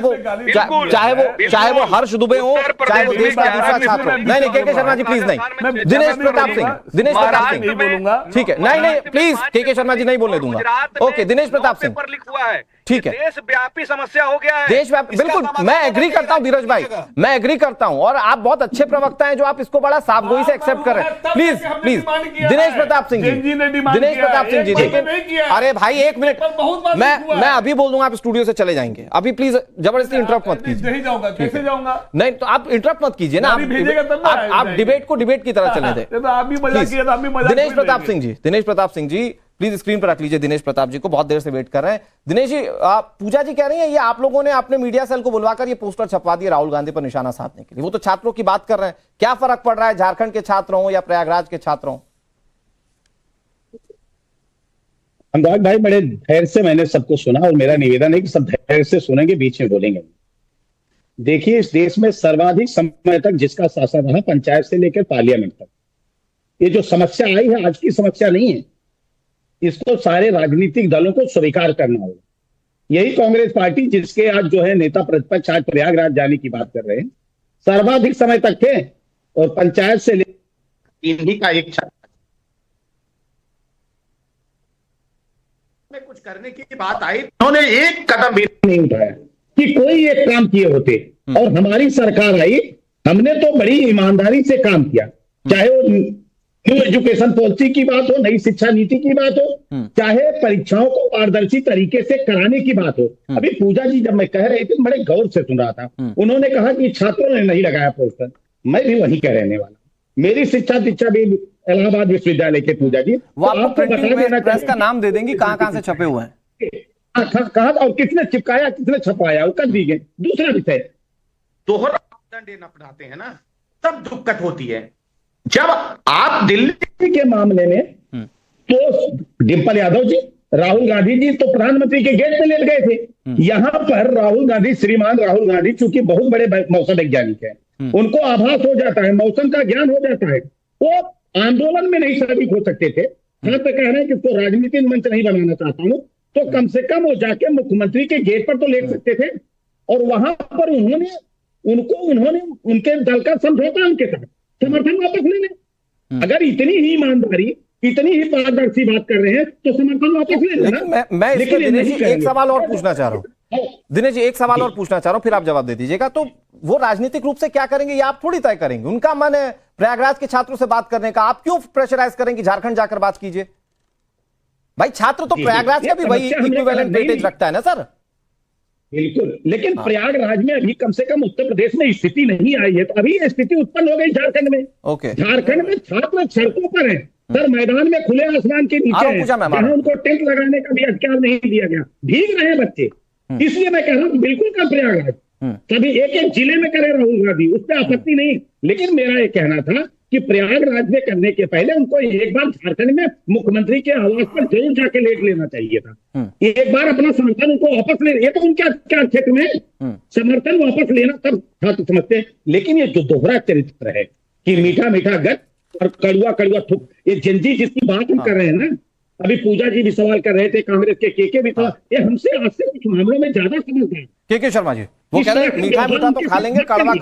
वो हर्ष दुबे हो, चाहे वो देश का दूसरा छात्र हो। नहीं के शर्मा जी प्लीज नहीं, दिनेश प्रताप सिंह बोलूंगा, ठीक है, नहीं प्लीज के शर्मा जी नहीं बोलने दूंगा। ओके, दिनेश प्रताप सिंह, ठीक है, देशव्यापी समस्या हो गया है, देशव्यापी, बिल्कुल मैं एग्री करता हूं धीरज भाई, मैं एग्री करता हूं और आप बहुत अच्छे प्रवक्ता हैं जो आप इसको बड़ा साफगोई से एक्सेप्ट कर रहे हैं। प्लीज दिनेश प्रताप सिंह जी, लेकिन अरे भाई एक मिनट, मैं अभी बोल दूंगा, आप स्टूडियो से चले जाएंगे अभी, प्लीज जबरदस्ती इंटरप्ट मत कीजिए। नहीं जाऊंगा, कैसे जाऊंगा? नहीं तो आप इंटरप्ट मत कीजिए ना, आप डिबेट को डिबेट की तरह चलने दें। दिनेश प्रताप सिंह जी, प्लीज स्क्रीन पर रख लीजिए दिनेश प्रताप जी को, बहुत देर से वेट कर रहे हैं। दिनेश जी, पूजा जी कह रही हैं ये आप लोगों ने अपने मीडिया सेल को बुलवाकर ये पोस्टर छपवा दिए राहुल गांधी पर निशाना साधने के लिए। वो तो छात्रों की बात कर रहे हैं, क्या फर्क पड़ रहा है झारखंड के छात्रों या प्रयागराज के छात्रों? अनुराग भाई, बड़े धैर्य से मैंने सबको सुना और मेरा निवेदन है कि सब धैर्य से सुनेंगे, बीच में बोलेंगे। देखिए, इस देश में सर्वाधिक समय तक जिसका शासन रहा, पंचायत से लेकर पार्लियामेंट तक, ये जो समस्या आई है आज की समस्या नहीं है, इसको सारे राजनीतिक दलों को स्वीकार करना होगा। यही कांग्रेस पार्टी, जिसके आज जो है नेता प्रतिपक्ष आज प्रयागराज जाने की बात कर रहे हैं, सर्वाधिक समय तक थे और पंचायत से इन्हीं का एक में कुछ करने की बात आई, उन्होंने एक कदम भी नहीं उठाया कि कोई एक काम किए होते। और हमारी सरकार आई, हमने तो बड़ी ईमानदारी से काम किया, चाहे वो न्यू एजुकेशन पॉलिसी की बात हो, नई शिक्षा नीति की बात हो, चाहे परीक्षाओं को पारदर्शी तरीके से कराने की बात हो। अभी पूजा जी जब मैं कह रही थी, बड़े गौर से सुन रहा था, उन्होंने कहा कि छात्रों ने नहीं लगाया पोस्टर, मैं भी वहीं का रहने वाला, मेरी शिक्षा दीक्षा भी इलाहाबाद विश्वविद्यालय के। पूजा जी, वो आपको प्रिंटिंग में प्रेस का नाम दे देंगी कहां से छपे हुए हैं, कहा और किसने चिपकाया, किसने छपवाया, वो कर दीजिए। दूसरा विषय, दोहरा मापदंड अपनाते हैं ना, तब दिक्कत होती है। जब आप दिल्ली के मामले में तो डिंपल यादव जी, राहुल गांधी जी तो प्रधानमंत्री के गेट पे लेट गए थे। यहां पर राहुल गांधी, श्रीमान राहुल गांधी, चूंकि बहुत बड़े मौसम वैज्ञानिक है, उनको आभास हो जाता है, मौसम का ज्ञान हो जाता है। वो आंदोलन में नहीं शामिल हो सकते थे। यहाँ पे कह रहे हैं कि इसको राजनीतिक मंच नहीं बनाना चाहता हूं, तो कम से कम वो जाके मुख्यमंत्री के गेट पर तो लेट सकते थे। और वहां पर उन्होंने उनके दल का समझौता उनके साथ, समर्थन वापस ले लें। अगर इतनी ही ईमानदारी, इतनी ही पारदर्शी बात कर रहे हैं तो समर्थन वापस ले लेना। मैं इसमें दिनेश जी एक सवाल और पूछना चाह रहा हूं, दिनेश जी एक सवाल और पूछना चाह रहा हूं, फिर आप जवाब दे दीजिएगा। तो वो राजनीतिक रूप से क्या करेंगे ये आप थोड़ी तय करेंगे, उनका मन है प्रयागराज के छात्रों से बात करने का, आप क्यों प्रेशराइज करेंगे झारखंड जाकर बात कीजिए? भाई छात्र तो प्रयागराज का भी वही इक्विवेलेंट वेटेज रखता है ना सर। बिल्कुल, लेकिन प्रयागराज में अभी कम से कम उत्तर प्रदेश में स्थिति नहीं आई है, तो अभी ये स्थिति उत्पन्न हो गई झारखंड में। ओके, झारखंड में छात्र सड़कों पर है सर, मैदान में खुले आसमान के नीचे है, जहां उनको टेंट लगाने का भी अधिकार नहीं दिया गया, भीग रहे हैं बच्चे। इसलिए मैं कह रहा हूँ बिल्कुल कर प्रयागराज, कभी एक जिले में करे राहुल गांधी, उस पर आपत्ति नहीं। लेकिन मेरा ये कहना था कि प्रयागराज में करने के पहले उनको एक बार झारखंड में मुख्यमंत्री के आवास पर जरूर जाके लेट लेना चाहिए था। एक बार अपना समर्थन उनको वापस ले, ये तो उनके क्या क्षेत्र में समर्थन वापस लेना तब छात्र समझते हैं। लेकिन ये जो दोहरा चरित्र है कि मीठा मीठा गट और कड़ुआ कड़ुआ थुक, ये जनजी जिसकी बात हम कर रहे हैं ना, अभी पूजा जी भी सवाल कर रहे थे, कांग्रेस के भी था, ये हमसे आज से कुछ मामलों में ज्यादा समझदार के शर्मा जी, वो कह रहे हैं मीठा मीठा तो खा लेंगे, कड़वा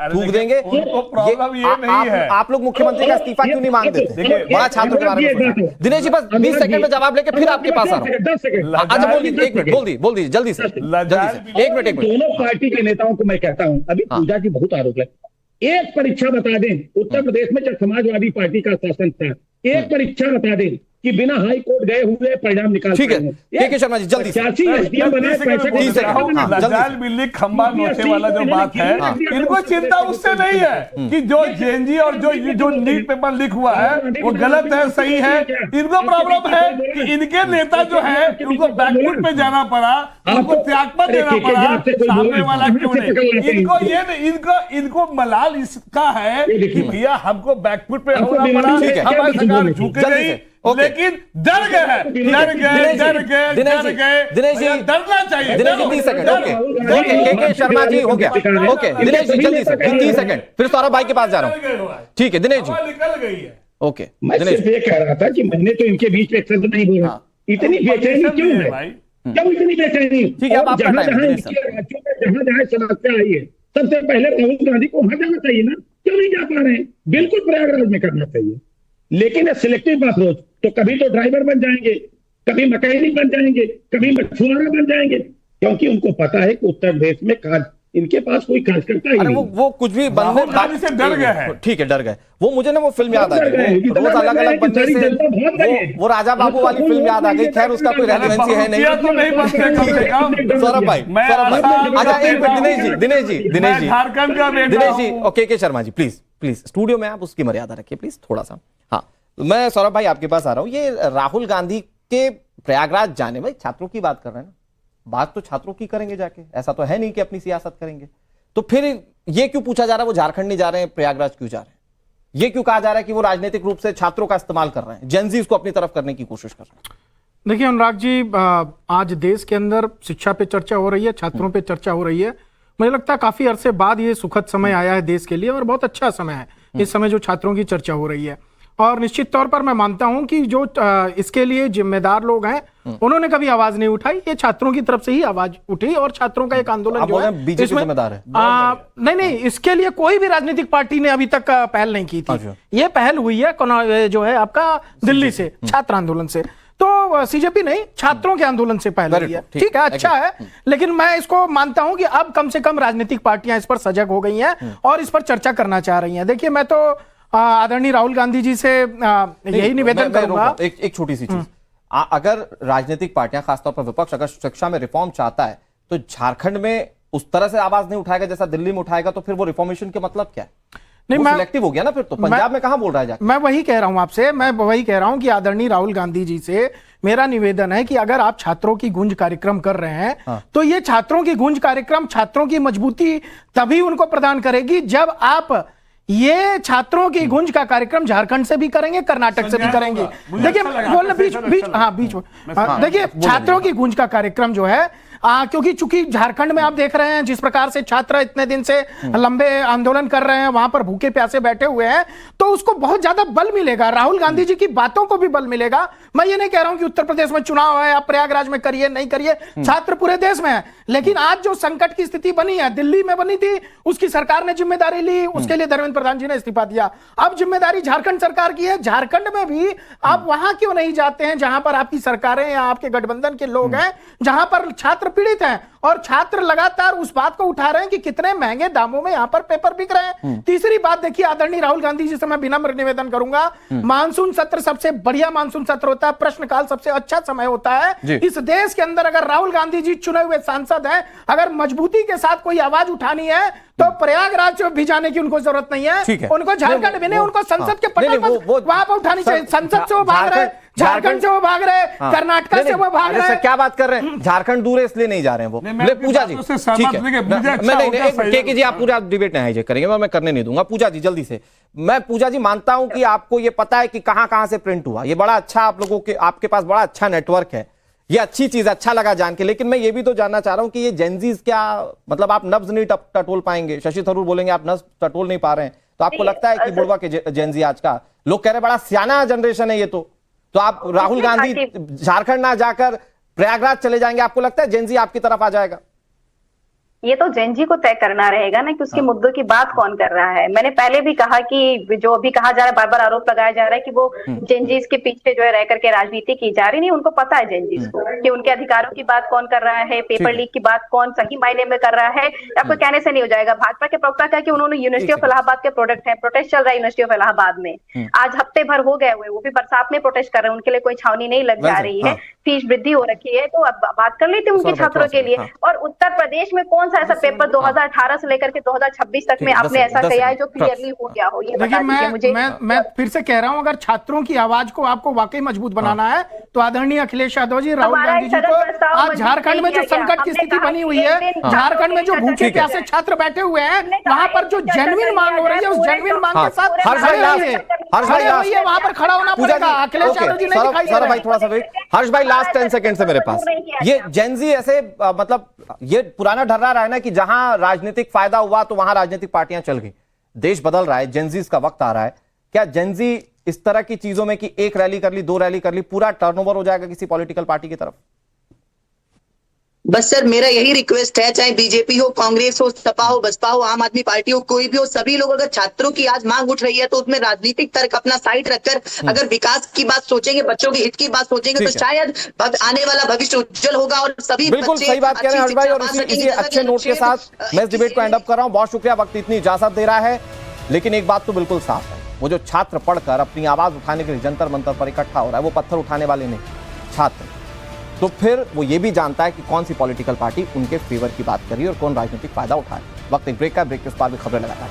थूक देंगे। प्रॉब्लम ये नहीं है, आप लोग मुख्यमंत्री का इस्तीफा क्यों नहीं मांग देते? बड़ा छात्रों के बारे में दिनेश जी, बस 20 सेकंड में जवाब लेके फिर आपके पास आ रहा हूँ। अच्छा बोल दीजिए, 1 मिनट बोल दीजिए जल्दी से, 1 मिनट। दोनों पार्टी के नेताओं को मैं कहता हूं, अभी पूजा जी बहुत आरोप है, एक परीक्षा बता दें, उत्तर प्रदेश में जब समाजवादी पार्टी का शासन था, एक परीक्षा बता दें कि बिना हाई कोर्ट गए हुए परिणाम निकाल। ठीक है के शर्मा जी, जल्दी से लजाल बिल्ली खंबा नोचे वाला जो बात है, इनको चिंता उससे नहीं है कि जो जेएनजी और जो नीट पेपर लीक हुआ है वो गलत है सही है। इनको प्रॉब्लम है कि इनके नेता जो है उनको बैकफुट पे जाना पड़ा, उनको त्यागपत्र देना पड़ा, सामने वाला क्यों नहीं। इनको मलाल इसका है कि भैया हमको बैकफुट पे होना पड़ा, हमारी सरकार झुक गई, लेकिन डर गए, दिनेश जी डरना चाहिए। दिनेश जी 30 सेकंड, ओके के शर्मा जी हो गया, ओके दिनेश जी जल्दी से 30 सेकंड, फिर सौरभ भाई के पास जा रहा हूँ। ठीक है दिनेश जी, निकल गई है। ओके, मैं सिर्फ ये कह रहा था कि मैंने तो इनके बीच में शब्द नहीं बोला, इतनी बेचैनी क्यों है, क्यों इतनी बेचैनी? जहां जहां समस्या आई है, सबसे पहले राहुल गांधी को वहां जाना चाहिए ना, क्यों नहीं जा पा रहे हैं? बिल्कुल प्रयागराज में करना चाहिए, लेकिन सिलेक्टिव अप्रोच, तो कभी तो ड्राइवर बन जाएंगे, कभी मैकेनिक बन जाएंगे, कभी मछुआरा बन जाएंगे, क्योंकि उनको पता है कि उत्तर प्रदेश में इनके पास कोई कार्यकर्ता ही नहीं। वो कुछ भी बनने से डर गए हैं। ठीक है, डर गए। वो मुझे ना वो फिल्म याद आ गई, रोज अलग अलग बनने से वो राजा बाबू वाली फिल्म याद आ गई। खैर उसका कोई रेलेवेंसी है नहीं। सौरभ भाई, अच्छा एक मिनट, दिनेश जी, ओके के शर्मा जी प्लीज स्टूडियो में आप उसकी मर्यादा रखिए प्लीज थोड़ा सा। हाँ, मैं सौरभ भाई आपके पास आ रहा हूं। ये राहुल गांधी के प्रयागराज जाने, भाई छात्रों की बात कर रहे हैं ना, बात तो छात्रों की करेंगे जाके, ऐसा तो है नहीं कि अपनी सियासत करेंगे। तो फिर ये क्यों पूछा जा रहा है वो झारखंड नहीं जा रहे हैं, प्रयागराज क्यों जा रहे हैं? ये क्यों कहा जा रहा है कि वो राजनीतिक रूप से छात्रों का इस्तेमाल कर रहे हैं, जेनजीज को अपनी तरफ करने की कोशिश कर रहे हैं? देखिए अनुराग जी, आज देश के अंदर शिक्षा पे चर्चा हो रही है, छात्रों पे चर्चा हो रही है। मुझे लगता है काफी अरसे बाद ये सुखद समय आया है देश के लिए और बहुत अच्छा समय है इस समय जो छात्रों की चर्चा हो रही है। और निश्चित तौर पर मैं मानता हूं कि जो इसके लिए जिम्मेदार लोग हैं उन्होंने कभी आवाज नहीं उठाई, ये छात्रों की तरफ से ही आवाज उठी और छात्रों का एक आंदोलन जो है बीजेपी जिम्मेदार है। नहीं, इसके लिए कोई भी राजनीतिक पार्टी ने अभी तक पहल नहीं की थी। ये पहल हुई है जो है आपका दिल्ली से छात्र आंदोलन से, तो सीजेपी नहीं, छात्रों के आंदोलन से पहले हुई है। ठीक है, अच्छा है, लेकिन मैं इसको मानता हूं कि अब कम से कम राजनीतिक पार्टियां इस पर सजग हो गई हैं और इस पर चर्चा करना चाह रही हैं। देखिए, मैं तो आदरणीय राहुल गांधी जी से यही निवेदन करूंगा। एक छोटी सी चीज, अगर राजनीतिक पार्टियां, खासतौर पर विपक्ष, अगर शिक्षा में रिफॉर्म चाहता है तो झारखंड में उस तरह से आवाज नहीं उठाएगा जैसा दिल्ली में उठाएगा, तो फिर वो रिफॉर्मेशन के मतलब क्या है? नहीं, मैं सिलेक्टिव हो गया ना फिर तो। पंजाब में कहां बोल रहा है जाके? मैं वही कह रहा हूं आपसे, मैं वही कह रहा हूं कि आदरणीय राहुल गांधी जी से मेरा निवेदन है कि अगर आप छात्रों की गूंज कार्यक्रम कर रहे हैं तो ये छात्रों की गूंज कार्यक्रम छात्रों की मजबूती तभी उनको प्रदान करेगी जब आप ये छात्रों की गूंज का कार्यक्रम झारखंड से भी करेंगे, कर्नाटक से भी करेंगे। देखिए, बोलना बीच में देखिए, छात्रों की गूंज का कार्यक्रम जो है क्योंकि चूंकि झारखंड में आप देख रहे हैं जिस प्रकार से छात्र इतने दिन से लंबे आंदोलन कर रहे हैं, वहां पर भूखे प्यासे बैठे हुए हैं, तो उसको बहुत ज्यादा बल मिलेगा, राहुल गांधी जी की बातों को भी बल मिलेगा। मैं ये नहीं कह रहा हूं कि उत्तर प्रदेश में चुनाव है, आप प्रयागराज में करिए, नहीं करिए, छात्र पूरे देश में है। लेकिन आज जो संकट की स्थिति बनी है, दिल्ली में बनी थी, उसकी सरकार ने जिम्मेदारी ली, उसके लिए धर्मेंद्र प्रधान जी ने इस्तीफा दिया। अब जिम्मेदारी झारखंड सरकार की है। झारखंड में भी आप वहां क्यों नहीं जाते हैं जहां पर आपकी सरकारें या आपके गठबंधन के लोग हैं, जहां पर छात्र पीड़ित हैं और छात्र लगातार उस बात को उठा रहे हैं कि कितने महंगे दामों में यहां पर पेपर बिक रहे हैं। तीसरी बात देखिए, आदरणीय राहुल गांधी जी से मैं विनम्र निवेदन करूंगा, मानसून सत्र सबसे बढ़िया मानसून सत्र होता है, प्रश्नकाल सबसे अच्छा समय होता है इस देश के अंदर। अगर राहुल गांधी जी चुने हुए सांसद हैं, अगर मजबूती के साथ कोई आवाज उठानी है तो प्रयागराज भी जाने की उनको जरूरत नहीं है, उनको झारखंड में नहीं, उनको संसद के पटल पर वहां पर उठानी चाहिए। संसद से वो भाग रहे, झारखंड से वो भाग रहे, कर्नाटक से वो भाग रहे। क्या बात कर रहे हैं? झारखंड दूर है इसलिए नहीं जा रहे हैं वो। पूजा जी, ठीक है, के जी आप पूरा डिबेट नहीं हाईजैक करेंगे, मैं करने नहीं दूंगा। पूजा जी जल्दी से, मैं पूजा जी मानता हूं कि आपको ये पता है कि कहां से प्रिंट हुआ, ये बड़ा अच्छा, आप लोगों के, आपके पास बड़ा अच्छा नेटवर्क है, ये अच्छी चीज, अच्छा लगा जान के। लेकिन मैं ये भी तो जानना चाह रहा हूं कि ये जेनजीज क्या, मतलब आप नब्ज नहीं टटोल पाएंगे? शशि थरूर बोलेंगे आप नब्ज टटोल नहीं पा रहे हैं, तो आपको लगता है कि बुढ़वा के जेनजी आज का लोग कह रहे बड़ा सियाना जनरेशन है ये, तो आप राहुल गांधी झारखंड ना जाकर प्रयागराज चले जाएंगे, आपको लगता है जेनजी आपकी तरफ आ जाएगा? ये तो जेनजी को तय करना रहेगा ना कि उसके मुद्दों की बात कौन कर रहा है। मैंने पहले भी कहा कि जो अभी कहा जा रहा है, बार बार आरोप लगाया जा रहा है कि वो जेनजीज के पीछे जो है रह करके राजनीति की जा रही, नहीं, उनको पता है जेनजीज को कि उनके अधिकारों की बात कौन कर रहा है, पेपर लीक की बात कौन सही मायने में कर रहा है। आपको कहने से नहीं हो जाएगा। भाजपा के प्रवक्ता कहा कि उन्होंने यूनिवर्सिटी ऑफ इलाहाबाद के प्रोडक्ट है, प्रोटेस्ट चल रहा है यूनिवर्सिटी ऑफ इलाहाबाद में, आज हफ्ते भर हो गए हुए, वो भी बरसात में प्रोटेस्ट कर रहे हैं, उनके लिए कोई छावनी नहीं लग जा रही है, फीस वृद्धि हो रखी है। तो अब बात कर लेते हैं उनके छात्रों के लिए। और उत्तर प्रदेश में कौन सा ऐसा पेपर 2018 से लेकर के 2026 तक में आपने ऐसा किया है जो क्लियरली हो गया हो? ये बता दीजिए मुझे। मैं फिर से कह रहा हूं, अगर छात्रों की आवाज को आपको वाकई मजबूत बनाना है तो आदरणीय अखिलेश यादव जी, राहुल गांधी जी को आज झारखंड में जो संकट की स्थिति बनी हुई है, झारखंड में जो भूखे प्यासे छात्र बैठे हुए हैं, वहां पर जो जेन्युइन मांग हो रही है, उस जेन्युइन मांग के साथ वहां पर खड़ा होना पड़ेगा। अखिलेश यादव जी नहीं दिखाई दे रहे। थोड़ा सा वेट, हर्ष भाई, लास्ट 10 सेकंड से मेरे पास। ये जेनजी ऐसे, मतलब ये पुराना ढर्रा रहा है ना कि जहां राजनीतिक फायदा हुआ तो वहां राजनीतिक पार्टियां चल गई। देश बदल रहा है, जेनजीज का वक्त आ रहा है। क्या जेनजी इस तरह की चीजों में कि एक रैली कर ली, 2 रैली कर ली, पूरा टर्नओवर हो जाएगा किसी पॉलिटिकल पार्टी की तरफ? बस सर, मेरा यही रिक्वेस्ट है, चाहे बीजेपी हो, कांग्रेस हो, सपा हो, बसपा हो, आम आदमी पार्टी हो, कोई भी हो, सभी लोग अगर छात्रों की आज मांग उठ रही है तो उसमें राजनीतिक तर्क अपना साइड रखकर अगर विकास की बात सोचेंगे, बच्चों के हित की बात सोचेंगे, तो शायद आने वाला भविष्य उज्जवल होगा और सभी बिल्कुल सही बात कह रहे हैं हर्ष भाई। और इसी अच्छे नोट के साथ मैं इस डिबेट को एंड अप कर रहा हूं। बहुत शुक्रिया, वक्त इतनी इजाजत दे रहा है। लेकिन एक बात तो बिल्कुल साफ है, वो जो छात्र पढ़कर अपनी आवाज उठाने के लिए जंतर मंतर पर इकट्ठा हो रहा है, वो पत्थर उठाने वाले नहीं, छात्र। तो फिर वो ये भी जानता है कि कौन सी पॉलिटिकल पार्टी उनके फेवर की बात कर रही है और कौन राजनीतिक फायदा उठा है। वक्त एक ब्रेक का, ब्रेक के उस पार भी खबरें लगातार।